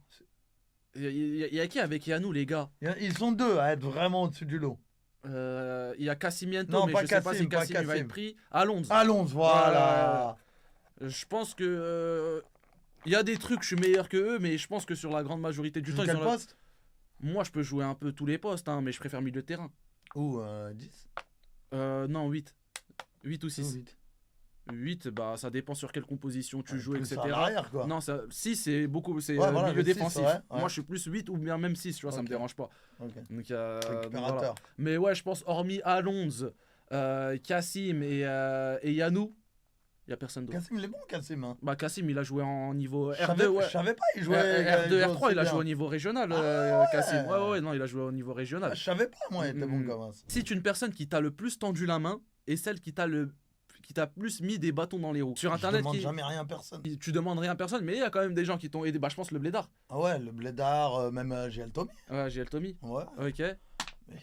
Il y a qui avec Yanou, les gars? Ils sont deux à être vraiment au-dessus du lot. Il y a Cassimiento, Non, mais pas je sais pas si Cassim, pas Cassim il va Cassim. être pris. Alonso. Alonso, voilà. Je pense que. Il y a des trucs, je suis meilleur que eux, mais je pense que sur la grande majorité du Tu temps, joues ils quel ont la- poste? Moi, je peux jouer un peu tous les postes, hein, mais je préfère milieu de terrain. Ou 10? Non, 8. 8 ou 6. 8. 8, bah ça dépend sur quelle composition tu joues, Plus etc. à l'arrière, quoi. Non, 6 c'est beaucoup, c'est Ouais, voilà, milieu le 6, défensif. ouais, ouais. Moi je suis plus 8 ou bien même 6, tu vois, ça me Ok. dérange pas. Ok. Donc, Récupérateur. voilà. Mais ouais, je pense, hormis Alonso, Cassim et Yanou, il y a personne d'autre. Cassim, il est bon, Cassim. Hein. Bah Cassim, il a joué en niveau Je R2, ouais. savais pas, il jouait. R2, R3, il a aussi joué au bien. niveau régional, Ah ouais. Cassim. Ouais, non, il a joué au niveau régional. Je savais pas, moi, il était bon Mm. comme ça. Cite une personne qui t'a le plus tendu la main et celle qui t'a plus mis des bâtons dans les roues. Sur Je internet, demande jamais rien à personne. tu demandes rien à personne, mais il y a quand même des gens qui t'ont aidé. Bah, je pense le Blédard. Ah ouais, le Blédard, même GL Tommy. Ouais, j'ai le Tommy. Ouais. Ok.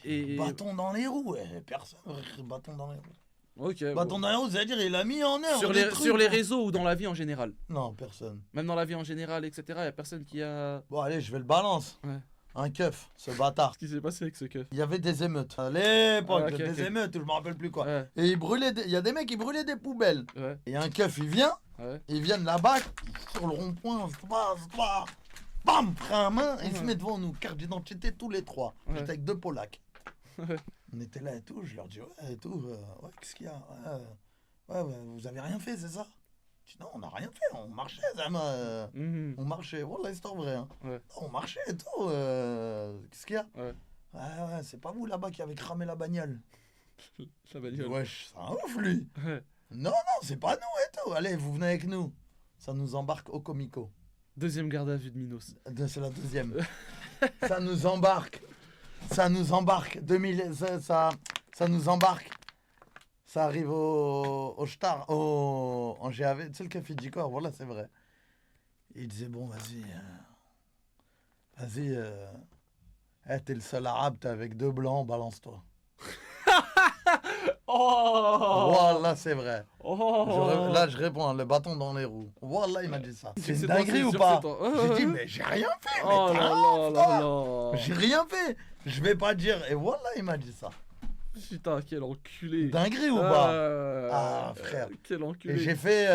Et- Bâton dans les roues, ouais. Personne. Bâton dans les roues. Ok. Bâton bon. dans les roues, c'est-à-dire il a mis en œuvre. Sur des les, trucs, sur les hein. réseaux ou dans la vie en général. Non, personne. Même dans la vie en général, etc. Il y a personne qui a. Bon, allez, je vais le balance. Ouais. Un keuf, ce bâtard. Qu'est-ce qui s'est passé avec ce keuf? Il y avait des émeutes. À l'époque, Ah, ok, des ok. émeutes, je me rappelle plus quoi. Ouais, Et il y a des mecs qui brûlaient des poubelles. ouais, Et un keuf, il vient, ouais. ils viennent là-bas, sur le rond-point, bam, frein à main, et il se met devant nous. Carte d'identité, tous les trois. Ouais. J'étais avec 2 Polacs. Ouais. On était là et tout, je leur dis, ouais, et tout, ouais, qu'est-ce qu'il y a ouais, vous avez rien fait, c'est ça? Je dis, non, on n'a rien fait, on marchait, Zama. On marchait, voilà, c'est vrai. Hein. Ouais. On marchait et tout, qu'est-ce qu'il y a? Ouais. Ouais, c'est pas vous là-bas qui avez cramé la bagnole. La bagnole. Wesh, c'est un ouf, lui. Ouais. Non, c'est pas nous et tout. Allez, vous venez avec nous. Ça nous embarque au Comico. Deuxième garde à vue de Minos. C'est la deuxième. Ça nous embarque. Ça nous embarque. 2000, ça nous embarque. Ça arrive au Star, en GAV. Tu sais, le café du corps, voilà, c'est vrai. Il disait, bon, vas-y. T'es le seul arabe, t'es avec 2 blancs, balance-toi. Oh Voilà, c'est vrai. Oh Là, je réponds, le bâton dans les roues. Voilà, il m'a dit ça. C'est une c'est dinguerie toi, ou c'est pas? sûr, c'est toi. J'ai dit, mais j'ai rien fait. Mais Oh t'es là un là ouf, là toi. là. J'ai rien fait. Je vais pas dire. Et voilà, il m'a dit ça. Putain, quel enculé. Dinguerie ou pas? Ah, frère. Quel Et enculé. j'ai fait.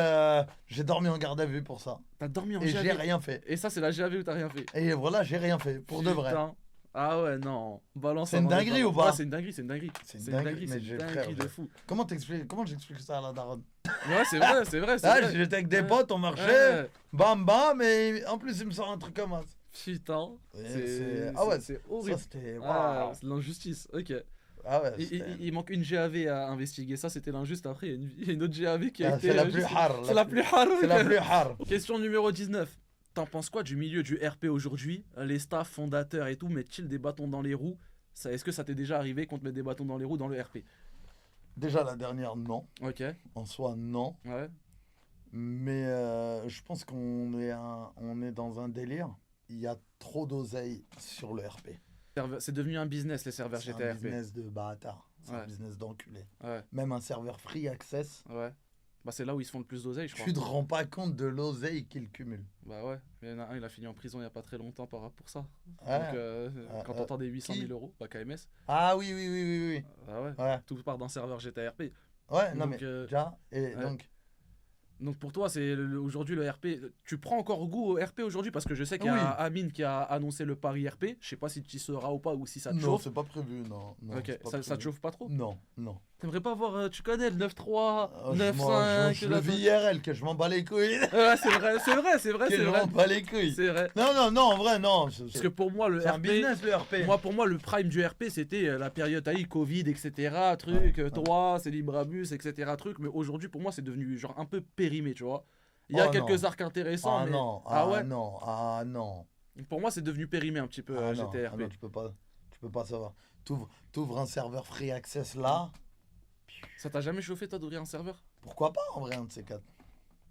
J'ai dormi en garde à vue pour ça. T'as dormi en Et j'ai GAV. rien fait. Et ça, c'est la GAV où t'as rien fait. Et voilà, j'ai rien fait. Pour de vrai. Putain. Ah ouais, non. Balance. C'est une avant de dinguerie parler. ou pas? Ouais, c'est une dinguerie, c'est une dinguerie. C'est une C'est une dinguerie, dinguerie, mais c'est j'ai- une frère, dinguerie de j'ai- fou. Comment j'explique ça à la daronne? Ouais, c'est vrai, c'est vrai, c'est Ah, vrai. j'étais avec des Ouais. potes, on marchait. Ouais. Bam, bam. Et en plus, il me sort un truc comme ça. Putain. Ah ouais, c'est Ça, horrible. c'était. Ah, Waouh. c'est l'injustice. Ok. Ah ouais, Il manque une GAV à investiguer. Ça, c'était l'injuste. Après, il y a une autre GAV qui a Ah, été. c'est la plus hard. C'est la plus hard. C'est la plus hard. Question numéro 19. T'en penses quoi du milieu du RP aujourd'hui? Les staffs, fondateurs et tout mettent-ils des bâtons dans les roues? Est-ce que ça t'est déjà arrivé qu'on te mette des bâtons dans les roues dans le RP? Déjà, la dernière, non. Ok. En soi, non. Ouais. Mais je pense qu'on est dans un délire. Il y a trop d'oseille sur le RP. C'est devenu un business, les serveurs C'est un GTRP. business de bâtard. C'est un Ouais. business d'enculé. Ouais, Même un serveur free access, ouais. Bah, c'est là où ils se font le plus d'oseille, je crois. tu te rends pas compte de l'oseille qu'ils cumulent. Bah ouais. Il y en a un, il a fini en prison il y a pas très longtemps pour ça. Ouais. Donc, quand t'entends des 800 000 qui euros, bah KMS. Ah oui. Ah ouais. Ouais, Tout part d'un serveur GTRP. ouais non Donc, mais déjà, et ouais. donc, pour toi, c'est aujourd'hui le RP. Tu prends encore goût au RP aujourd'hui parce que je sais qu'il y a Oui. Amine qui a annoncé le pari RP. Je sais pas si tu y seras ou pas ou si ça te non, chauffe. c'est pas prévu, non. Ok, c'est pas ça te prévu. chauffe pas trop? Non. T'aimerais pas voir, tu connais le 9-3, Je 9-5, je le vis IRL, que je m'en bats les couilles. Ouais, c'est vrai, c'est vrai, c'est vrai, Que c'est je vrai. m'en bats les couilles. C'est vrai. Non, en vrai, non. Parce que pour moi, le c'est un RP, business, le RP. pour moi, le prime du RP, c'était la période Covid, etc. Truc, droit, c'est Librabus, etc. Truc. Mais aujourd'hui, pour moi, c'est devenu genre un peu périmé, tu vois. Il y a Oh, quelques non. arcs intéressants, Ah mais. non, Ah ouais. non. Pour moi, c'est devenu périmé un petit peu Ah non, GTRP. non, tu peux pas savoir. T'ouvres un serveur free access là, Ça t'a jamais chauffé, toi, d'ouvrir un serveur? pourquoi pas en vrai un de ces quatre.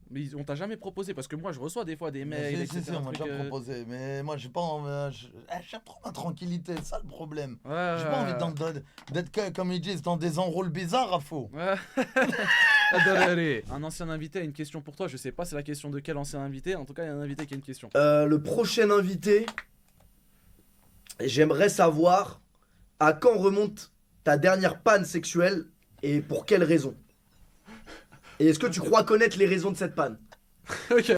Mais on t'a jamais proposé parce que moi, je reçois des fois des mails, Si, etc. si, on m'a trucs, déjà proposé, mais moi j'ai pas j'aime trop ma tranquillité, c'est ça le problème. Ouais, J'ai pas envie d'être comme ils disent dans des enrôles bizarres à faux. Ouais. Adoré. Un ancien invité a une question pour toi. Je sais pas c'est la question de quel ancien invité. En tout cas, il y a un invité qui a une question. Le prochain invité, j'aimerais savoir à quand remonte ta dernière panne sexuelle et pour quelle raison. Et est-ce que tu crois connaître les raisons de cette panne? Ok.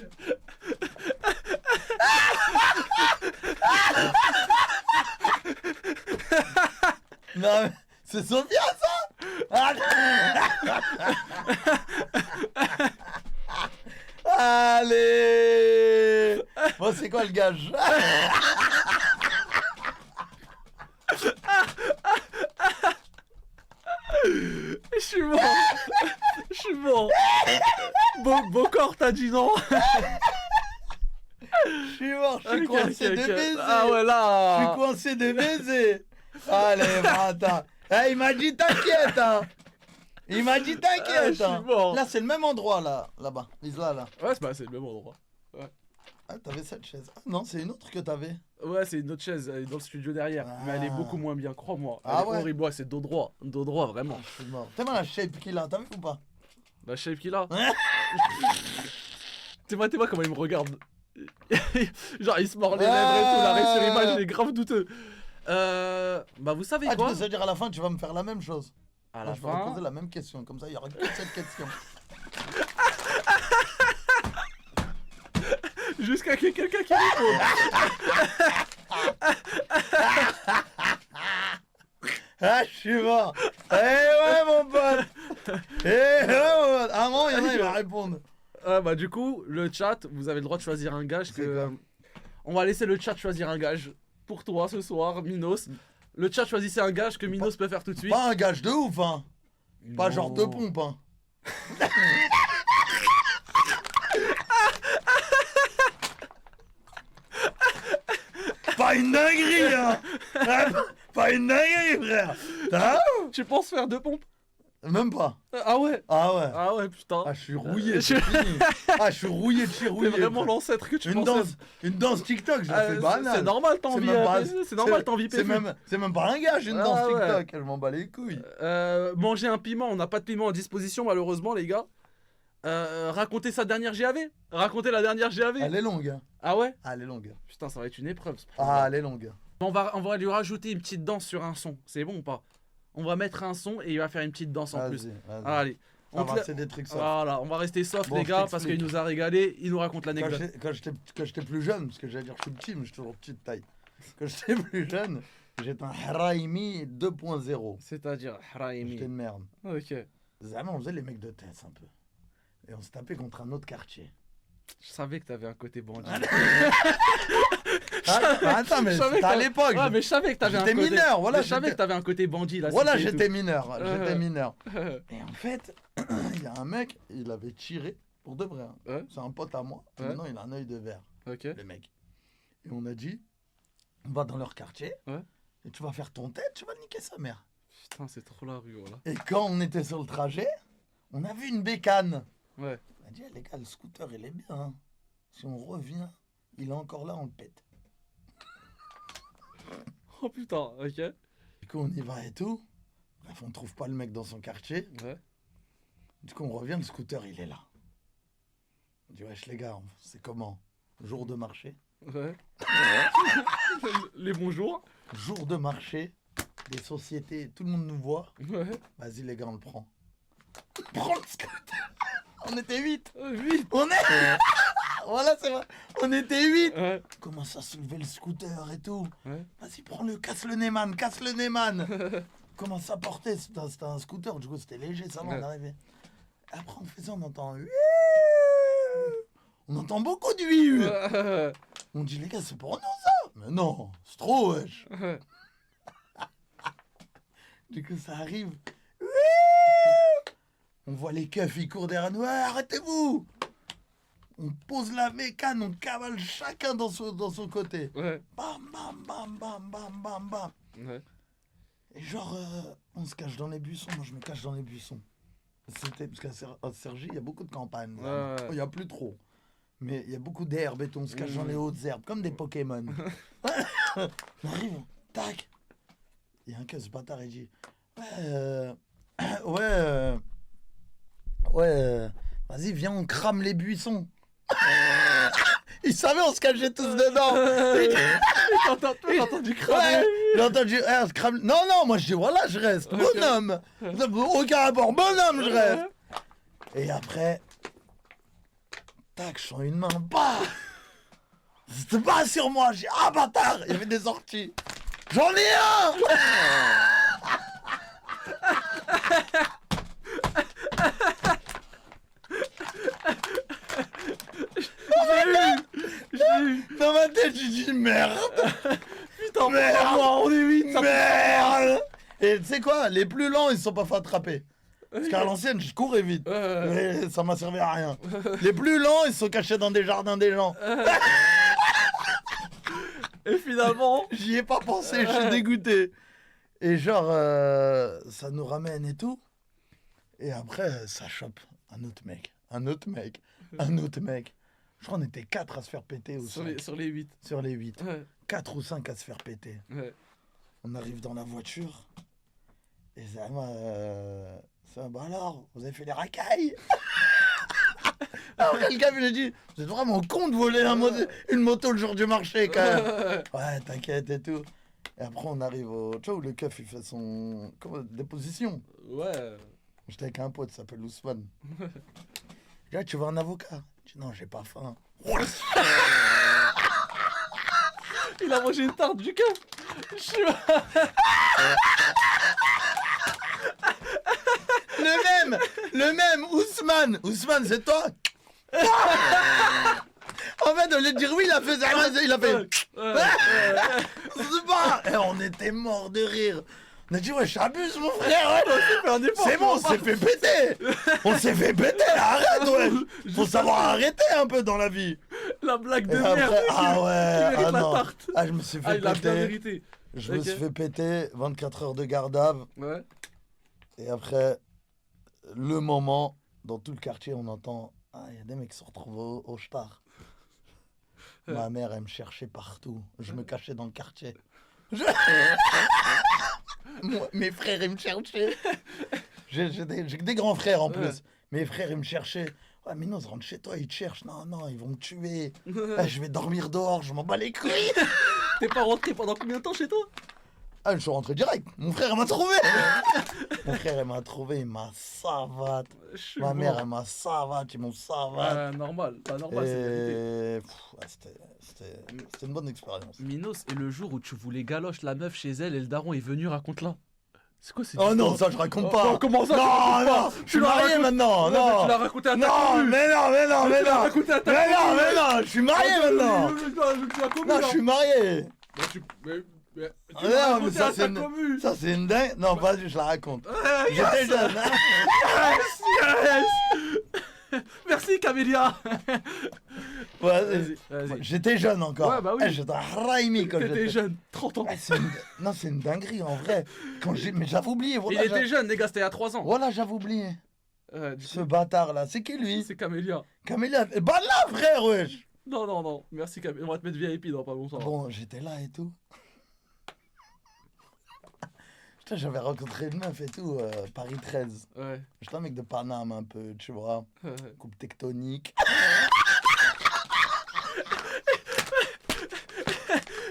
Non, mais c'est Sophia ça. Allez. Bon, c'est quoi le gage? Je suis mort. Je suis mort. Beau corps, t'as dit non. Je suis mort, je suis Ok, coincé ok, de ok. baiser. Ah ouais Je suis là. coincé de baiser. Allez, attends. Il m'a dit t'inquiète, hein. Il m'a dit Ah, je t'inquiète, suis hein. mort. Là, c'est le même endroit, là-bas. Là. Ouais, c'est le même endroit. Ah, t'avais cette chaise. Ah, non, c'est une autre que t'avais. Ouais, c'est une autre chaise, elle est dans le studio derrière. Mais elle est Ah. beaucoup moins bien, crois-moi. Elle Ah est ouais. horrible, ouais, c'est dos droit. Dos droit, vraiment. Je suis mort. T'as mal la shape qu'il a, t'as vu ou pas? La shape qu'il a. T'es vois comment il me regarde. Genre, il se mord les lèvres et tout. L'arrêt sur image, il est grave douteux. Bah, vous savez Ah, tu quoi? peux se dire à la fin, tu vas me faire la même chose. À Moi, la je vais reposer fin. la même question, comme ça, il y aura que cette question. Jusqu'à qu'il y ait quelqu'un qui réponde. Ah, je suis mort. Eh ouais, mon pote. Eh ouais, mon pote. Ah non, il y en a, il va répondre. Bah du coup, le chat, vous avez le droit de choisir un gage C'est que... quoi On va laisser le chat choisir un gage pour toi ce soir, Minos. Le chat choisissait un gage que Minos peut faire tout de suite. Pas un gage de ouf, hein. Pas Non. genre de pompe, hein. Pas une dinguerie, hein. Pas une dinguerie, frère. Hein? Tu penses faire 2 pompes? Même pas. Ah ouais. Ah ouais. Ah ouais, putain. Ah, je suis rouillé, c'est fini. Ah, je suis rouillé de chez T'es rouillé. vraiment l'ancêtre que tu Une pensais. danse TikTok, je la fais banale. C'est normal, t'as C'est envie. même pas- C'est normal, t'as envie. c'est même pas un gage, une Ah danse ouais. TikTok. Je m'en bats les couilles. Manger un piment, on n'a pas de piment à disposition malheureusement les gars. Raconter sa dernière GAV. Raconter la dernière GAV. Elle est longue. Hein. Ah ouais. Ah, elle est longue. Putain, ça va être une épreuve. ce Ah, programme. elle est longue. On va lui rajouter une petite danse sur un son. C'est bon ou pas? On va mettre un son et il va faire une petite danse en plus. Vas-y. Allez. Ça On te va, la- c'est des trucs ça. Voilà, on va rester soft Bon, les je gars parce t'explique. qu'il nous a régalé. Il nous raconte l'anecdote. Quand j'étais plus jeune, parce que j'allais dire que je suis petit, mais je suis toujours petite taille. Quand j'étais plus jeune, j'étais un Haraimi 2.0. C'est-à-dire Raimi. J'étais une merde. Ok. Vraiment, on faisait les mecs de tête un peu. Et on se tapait contre un autre quartier. Je savais que t'avais un côté bandit. Attends, mais Je savais c'était à que- l'époque. Ouais, mais je savais que t'avais un J'étais côté. mineur, voilà, Mais je savais j'étais- que t'avais un côté bandit là. Voilà, c'était j'étais tout. mineur. J'étais mineur. Ouais. Et en fait, il y a un mec, il avait tiré, pour de vrai. Hein. Ouais. C'est un pote à moi. Ouais. Maintenant, il a un œil de verre, Ok. le mec. Et on a dit, on va dans leur quartier. Ouais. Et tu vas faire ton tête, tu vas niquer sa mère. Putain, c'est trop la rue, voilà. Et quand on était sur le trajet, on a vu une bécane. Ouais. On a dit, les gars, le scooter, il est bien. Hein. Si on revient, il est encore là, on le pète. Oh putain, ok. Du coup, on y va et tout. Bref, on trouve pas le mec dans son quartier. Ouais. Du coup, on revient, le scooter, il est là. On dit, wesh, les gars, c'est comment? Jour de marché. Ouais. Les bonjours. Jour de marché, des sociétés, tout le monde nous voit. Ouais. Vas-y, les gars, on le prend. On prend le scooter. On était 8. 8. On est... Voilà, c'est vrai. On était 8. Ouais. On commence à soulever le scooter et tout. Ouais. Vas-y, prends-le, casse le Neyman, casse le Neyman. Commence à porter, c'était un scooter, du coup c'était léger, ça va, Ouais. on arrivait. Après on faisait, on entend... On entend beaucoup de huit. On dit, les gars, c'est pour nous ça. Mais non, c'est trop, wesh. Du coup, ça arrive. On voit les keufs, ils courent derrière nous. Ouais, arrêtez-vous. On pose la mécane, on cavale chacun dans son côté. Ouais. Bam, bam, bam, bam, bam, bam, bam. Ouais. Et genre, on se cache dans les buissons. Moi, je me cache dans les buissons. C'était parce qu'à Cergy, il y a beaucoup de campagnes. vraiment. Ouais. Il n'y a plus trop. Mais il y a beaucoup d'herbes et tout. On se cache dans les hautes herbes, comme des Pokémon. On arrive, tac. Il y a un cas, ce bâtard, il dit vas-y, viens, on crame les buissons. Il savait, on se cachait tous dedans. T'as entendu cramer. Ouais, j'ai entendu, on se crame. Non, non, moi je dis, voilà, je reste. Bonhomme. Aucun rapport, bonhomme, je reste. Et après, tac, je sens une main, bah. C'était pas sur moi, j'ai dit, ah bâtard, il y avait des orties. J'en ai un. Dans ma tête, j'ai dit merde. Putain, Merde. on est 8. Merde. Et tu sais quoi, les plus lents, ils se sont pas fait attraper. Parce qu'à l'ancienne, je courais vite. Mais ça m'a servi à rien. Les plus lents, ils se sont cachés dans des jardins des gens. Et finalement. J'y ai pas pensé, je suis dégoûté. Et genre, ça nous ramène et tout. Et après, ça chope un autre mec. Un autre mec. Un autre mec. Je crois qu'on était 4 à se faire péter ou Sur 5. les 8. Sur les 8. Ouais. 4 ou 5 à se faire péter. Ouais. On arrive dans la voiture. Et ça, bah alors, vous avez fait les racailles. Après, le gars, il lui a dit, vous êtes vraiment con de voler une moto le jour du marché, quand même. Ouais, t'inquiète et tout. Et après, on arrive au... Tu vois, où le keuf, il fait son... déposition. Ouais. J'étais avec un pote, il s'appelle Ousmane. Là, tu veux un avocat? Je dis, non, j'ai pas faim. Il a mangé une tarte du cœur. Le même, Ousmane. Ousmane, c'est toi. En fait, au lieu de dire oui, il a fait. Et on était morts de rire. On a dit, ouais, j'abuse, mon frère, ouais. C'est bon, on s'est fait péter. On s'est fait péter, arrête, ouais. Faut savoir arrêter un peu dans la vie. La blague de Et merde. après, ah ouais, mérite ah la non. tarte. Ah, je me suis Ah, fait il a bien péter. mérité. Je me Ok. suis fait péter, 24 heures de garde à vue. Ouais. Et après, le moment, dans tout le quartier, on entend, ah, il y a des mecs qui se retrouvent au star. Ma mère, elle me cherchait partout. Je me cachais dans le quartier. Moi, mes frères, ils me cherchaient. J'ai des grands frères en plus. Ouais. Mes frères, ils me cherchaient. Ouais, mais non, rentre chez toi, ils te cherchent. Non, non, ils vont me tuer. Je vais dormir dehors, je m'en bats les couilles. T'es pas rentré pendant combien de temps chez toi? Ah, je suis rentré direct. Mon frère, il m'a trouvé. Mon frère, il m'a trouvé, il m'a savate. Je suis Ma mère, mort. elle m'a savate, ils m'ont savate. Normal, pas normal, c'est la vérité. Et ouais, c'était une bonne expérience. Minos, et le jour où tu voulais galoche la meuf chez elle et le daron est venu, raconte-la. C'est quoi cette Oh non, histoire? ça je raconte pas. Oh, comment ça, tu Non, racontes pas? non, je Tu suis l'as marié raconté- maintenant. Ouais, mais Non, tu l'as raconté à ta non, commu. mais non, mais non, mais Tu l'as non. raconté à ta Mais non, commu. mais non, je suis marié maintenant. Non, je suis marié. Bah, tu Ah, l'as non, raconté mais ça, à c'est ta une... commu. ça, c'est une dingue. Non, vas-y, je la raconte. Yes. J'étais jeune. Hein. Yes. Merci Camélia. Ouais, Vas-y, vas-y. j'étais jeune encore. Ouais, bah oui. J'étais un raimi quand T'étais j'étais jeune, 30 ans. Non, c'est une dinguerie en vrai. Mais j'avais oublié. Il Voilà, était jeune, les gars, c'était il y a 3 ans. Voilà, j'avais oublié. Du Ce coup, bâtard là, c'est qui lui? c'est Camélia. Camélia. Bah là, frère, wesh. Non, non, non. Merci Camélia. On va te mettre VIP dans pas longtemps. Bon, j'étais là et tout. Putain, j'avais rencontré une meuf et tout, Paris 13. Ouais. J'étais un mec de Paname un peu, tu vois. Coupe tectonique.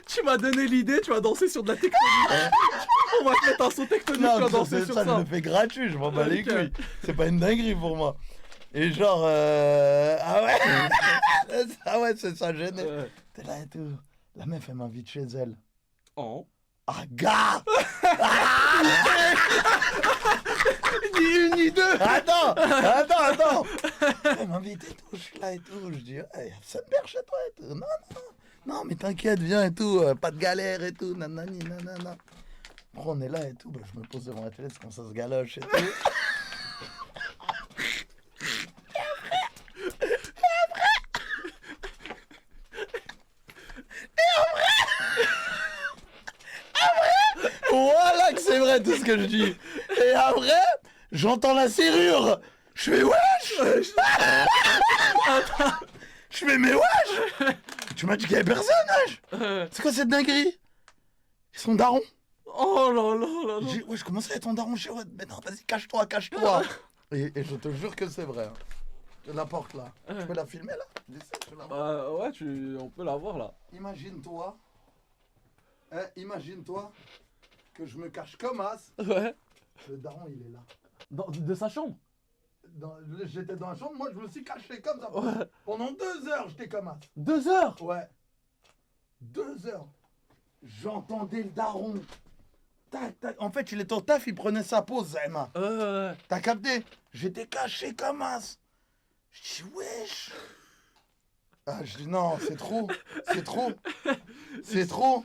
Tu m'as donné l'idée, tu vas danser sur de la tectonique. On va te mettre un son tectonique, tu vas danser sur ça ça. me fait gratuit, je m'en bats les Ok. couilles. C'est pas une dinguerie pour moi. Et genre, ah ouais, ah ouais, c'est ça, gêné. Ouais. T'es là et tout. La meuf, elle m'invite chez elle. Oh. Ah, gars. Ni une ni deux. Attends. Elle m'invite et tout, je suis là et tout. Je dis, hey, ça me perd chez toi et tout. Non, mais t'inquiète, viens et tout. Pas de galère et tout. Nanani, nanana. Bon, on est là et tout. Bah, je me pose devant la télé, c'est comme ça se galoche et tout. Voilà que c'est vrai tout ce que je dis. Et après, j'entends la serrure. Je fais wesh. Je fais mais wesh. Tu m'as dit qu'il y avait personne, wesh. C'est quoi cette dinguerie? Ils sont darons. Oh là là là là. J'ai dit, ouais, je commençais à être ton daron chez moi. Mais non, vas-y, cache-toi. Et je te jure que c'est vrai. Hein. La porte là. Tu peux la filmer là? Je la vois. Ouais, on peut la voir là. Imagine-toi. Imagine-toi que je me cache comme as. Ouais. Le daron, il est là. De sa chambre. J'étais dans la chambre, moi je me suis caché comme ça. Ouais. Pendant 2 heures, j'étais comme as. 2 heures. Ouais. 2 heures. J'entendais le daron. Tac, tac. En fait, il était au taf, il prenait sa pause, Zahma. T'as capté? J'étais caché comme as. Je dis, wesh. Ah, je dis, non, c'est trop. C'est trop. C'est trop.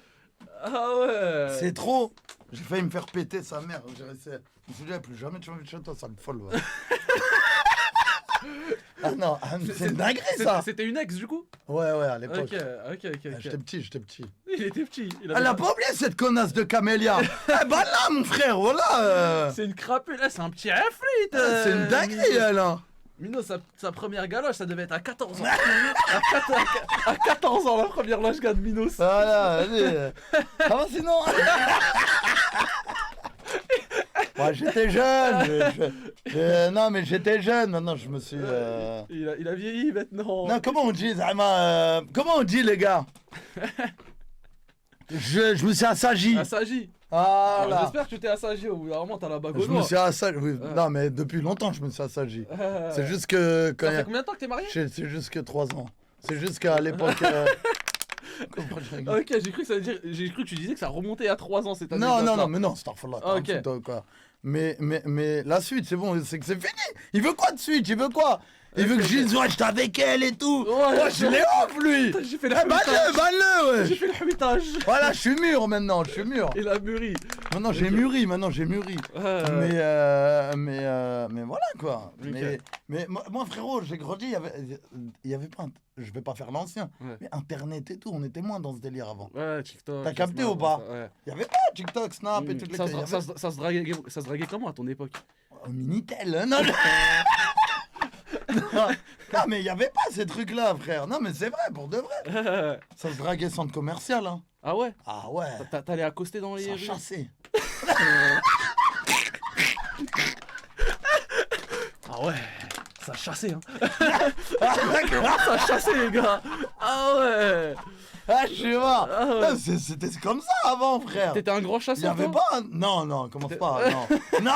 Ah ouais. C'est trop. J'ai failli me faire péter sa mère. J'ai resté. Je me suis dit, plus jamais tu m'invites chez toi, ça me folle. Ouais. Ah non, c'est une dinguerie ça. C'était une ex du coup. Ouais, à l'époque. Ok. J'étais petit. Il était petit. Elle a pas oublié cette connasse de Camélia. Eh bah là, mon frère, voilà. C'est une crapule, là, c'est un petit athlète. C'est une dinguerie, elle. Hein. Mino, sa première galoche, ça devait être à 14 ans. à 14 ans, la première loge de Minos. Voilà, vas-y. Ça va sinon? Moi, j'étais jeune. Non, mais j'étais jeune. Maintenant, je me suis. Il a vieilli maintenant. Non, comment on dit, Zahma, comment on dit, les gars? Je me suis assagi. Assagi. Voilà. J'espère que tu t'es assagi au bout d'un moment, t'as la bague au Je me doigt. suis assagi. Oui. Non, mais depuis longtemps, je me suis assagi. C'est juste que. Ça fait combien de temps que t'es marié? C'est juste que 3 ans. C'est juste qu'à l'époque. Comment je rigole? Ok, j'ai cru que tu disais que ça remontait à 3 ans cette année. Non, mais non, Starfall. Ok. Quoi. Mais la suite, c'est bon, c'est que c'est fini. Il veut quoi de suite? Il veut quoi? Il veut que je dise, ouais, j'étais avec elle et tout. Ouais, je l'ai off, lui. J'ai fait le Banle, ouais. J'ai fait le huitage. Voilà, je suis mûr maintenant, je suis mûr. Il a mûri. Maintenant, j'ai mûri. Mais voilà, quoi. Ok. Mais moi, frérot, j'ai grandi, il y avait pas... Je vais pas faire l'ancien, Ouais. mais Internet et tout, on était moins dans ce délire avant. Ouais, TikTok. T'as capté Snap, ou pas? ouais. Il y avait pas TikTok, Snap et toutes les... Ça se draguait comment à ton époque? Oh, Minitel, hein, non, non, mais il y avait pas ces trucs-là, frère. Non, mais c'est vrai, pour de vrai. Ça se draguait centre commercial, hein. Ah ouais? Ah ouais. T'allais accoster dans les Ça rues? chassait. Ah ouais, ça chassait hein. Ah, d'accord. Ça chassait les gars. Ah ouais. Ah, je suis mort. Ah ouais. Non, c'était comme ça avant, frère. T'étais un grand Il y chasseur avait toi? pas. Non, commence pas. Non. Non.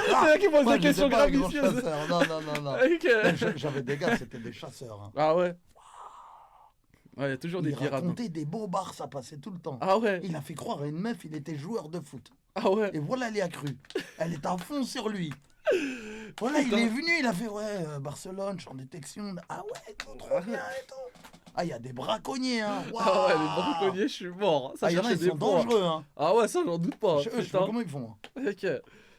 C'est là qui pose Moi, des questions j'étais pas un grand gravicieuses. chasseur. Non. Ok. J'avais des gars, c'était des chasseurs. Hein. Ah ouais. Ouais, y a toujours des Il pirates. hein. racontait des beaux bars, ça passait tout le temps. Ah ouais. Il a fait croire à une meuf, il était joueur de foot. Ah ouais. Et voilà, elle y a cru. Elle est à fond sur lui. Voilà, il est venu, il a fait Barcelone, champ de détection. Ah ouais, tout, trop bien et tout. Ah, il y a des braconniers, hein. Waouh. Ah ouais, les braconniers, je suis mort. Ça Ah, il y en a, cherchait ils sont des proies. dangereux, hein. Ah ouais, ça j'en doute pas. Je sais Putain. pas comment ils font. Ok.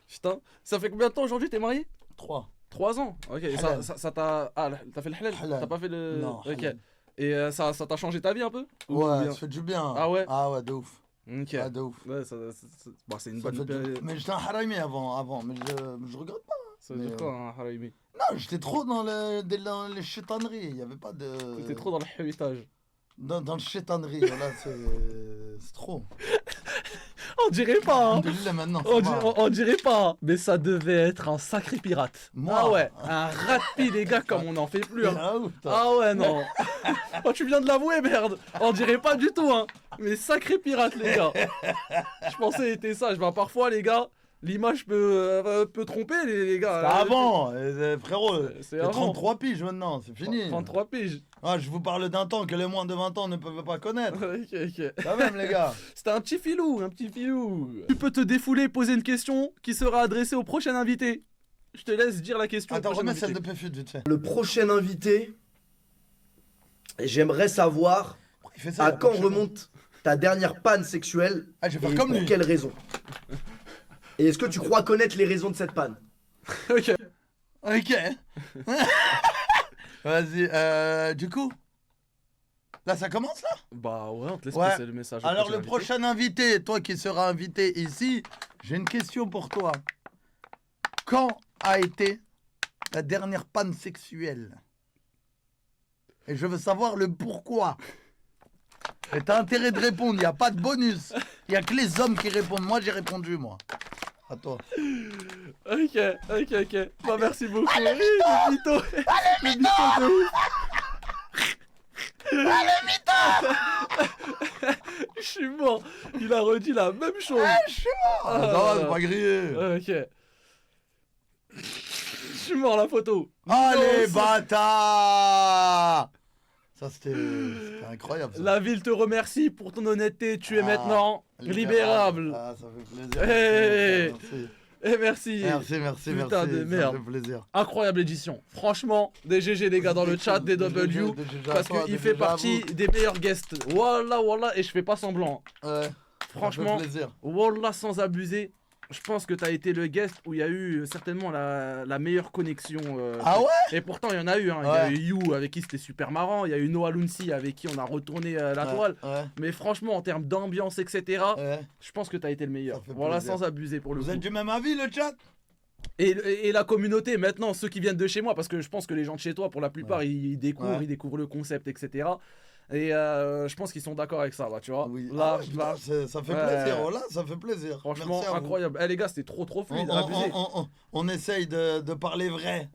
Putain. Ça fait combien de temps aujourd'hui t'es marié? 3. 3 ans. Ok. Et Halal. ça t'a. Ah, t'as fait le halal? Halal. T'as pas fait le. Non, Ok. halal. Et ça t'a changé ta vie un peu? Ou Ouais, bien ça fait du bien. Ah ouais? Ah ouais, de ouf. Ok. Ah, de ouf. Ouais, bah, c'est une Ça bonne fait du- période. Mais j'étais un harami avant, mais je regrette pas. Ça veut dire mais, quoi, un harami? Non, j'étais trop dans les chétaneries. Il y avait pas de. T'étais trop dans le héritage. Dans le chétanerie, voilà, c'est trop. On dirait pas, hein. Alhamdoulilah, maintenant, ça On, va. on dirait pas, mais ça devait être un sacré pirate. Moi. Ah ouais, un rat de pie, les gars, comme on n'en fait plus. Hein. Ah, ouf, toi. Ah ouais, non. Oh, tu viens de l'avouer, merde. On dirait pas du tout, hein. Mais sacré pirate, les gars. Je pensais était sage. Bah, parfois, les gars, l'image peut tromper, les gars. Ah bon, frérot, C'est j'ai avant. 33 piges maintenant, c'est fini. 33 piges. Ah, je vous parle d'un temps que les moins de 20 ans ne peuvent pas connaître. Ok. Quand même, les gars. C'était un petit filou, Tu peux te défouler et poser une question qui sera adressée au prochain invité. Je te laisse dire la question Attends, au prochain remets celle de invité. Péfut, vite fait. Le prochain invité, j'aimerais savoir Il fait ça, à la quand prochaine. remonte ta dernière panne sexuelle Ah, je vais et faire comme pour lui. quelle raison? Et est-ce que tu crois connaître les raisons de cette panne? Ok. Ok. Vas-y, du coup. Là, ça commence là? Bah ouais, on te laisse Ouais. passer le message. au Alors, le invité. prochain invité, toi qui seras invité ici, j'ai une question pour toi. Quand a été ta dernière panne sexuelle? Et je veux savoir le pourquoi. Et t'as intérêt de répondre, il n'y a pas de bonus. Il n'y a que les hommes qui répondent. Moi, j'ai répondu, moi. À toi. Ok. Bah merci beaucoup. Le mytho. Le mytho de ouf. Je suis mort. Il a redit la même chose. Je suis mort. Non, c'est pas grillé. Ok. Je suis mort la photo. Allez, Non, bâtard. Ça, c'était incroyable. Ça. La ville te remercie pour ton honnêteté. Tu es Ah, maintenant libérable. Ah, ça fait plaisir. Hey. Merci. Et merci. Merci. Putain de merde. Ça fait plaisir. Incroyable édition. Franchement, des GG les gars dans le chat, des W. Parce qu'il fait partie des meilleurs guests. Wallah. Et je fais pas semblant. Ouais. Franchement, Ça fait plaisir. Wallah sans abuser. Je pense que t'as été le guest où il y a eu certainement la meilleure connexion. Ah ouais? Et pourtant, il y en a eu. Hein. Il y a eu You avec qui c'était super marrant. Il y a eu Noah Lunsi avec qui on a retourné la toile. Ouais. Mais franchement, en termes d'ambiance, etc., Ouais. je pense que t'as été le meilleur. Ça fait Voilà, plaisir. sans abuser pour le Vous coup. êtes du même avis, le chat? Et la communauté, maintenant, ceux qui viennent de chez moi, parce que je pense que les gens de chez toi, pour la plupart, ils découvrent, Ouais. ils découvrent le concept, etc. Et je pense qu'ils sont d'accord avec ça, bah, tu vois. Oui. Là, Ah ouais, putain, ça fait Ouais. plaisir. Voilà, ça fait plaisir. franchement, Merci à vous. incroyable. Eh les gars, c'était trop fluide, abusé. On essaye de parler vrai.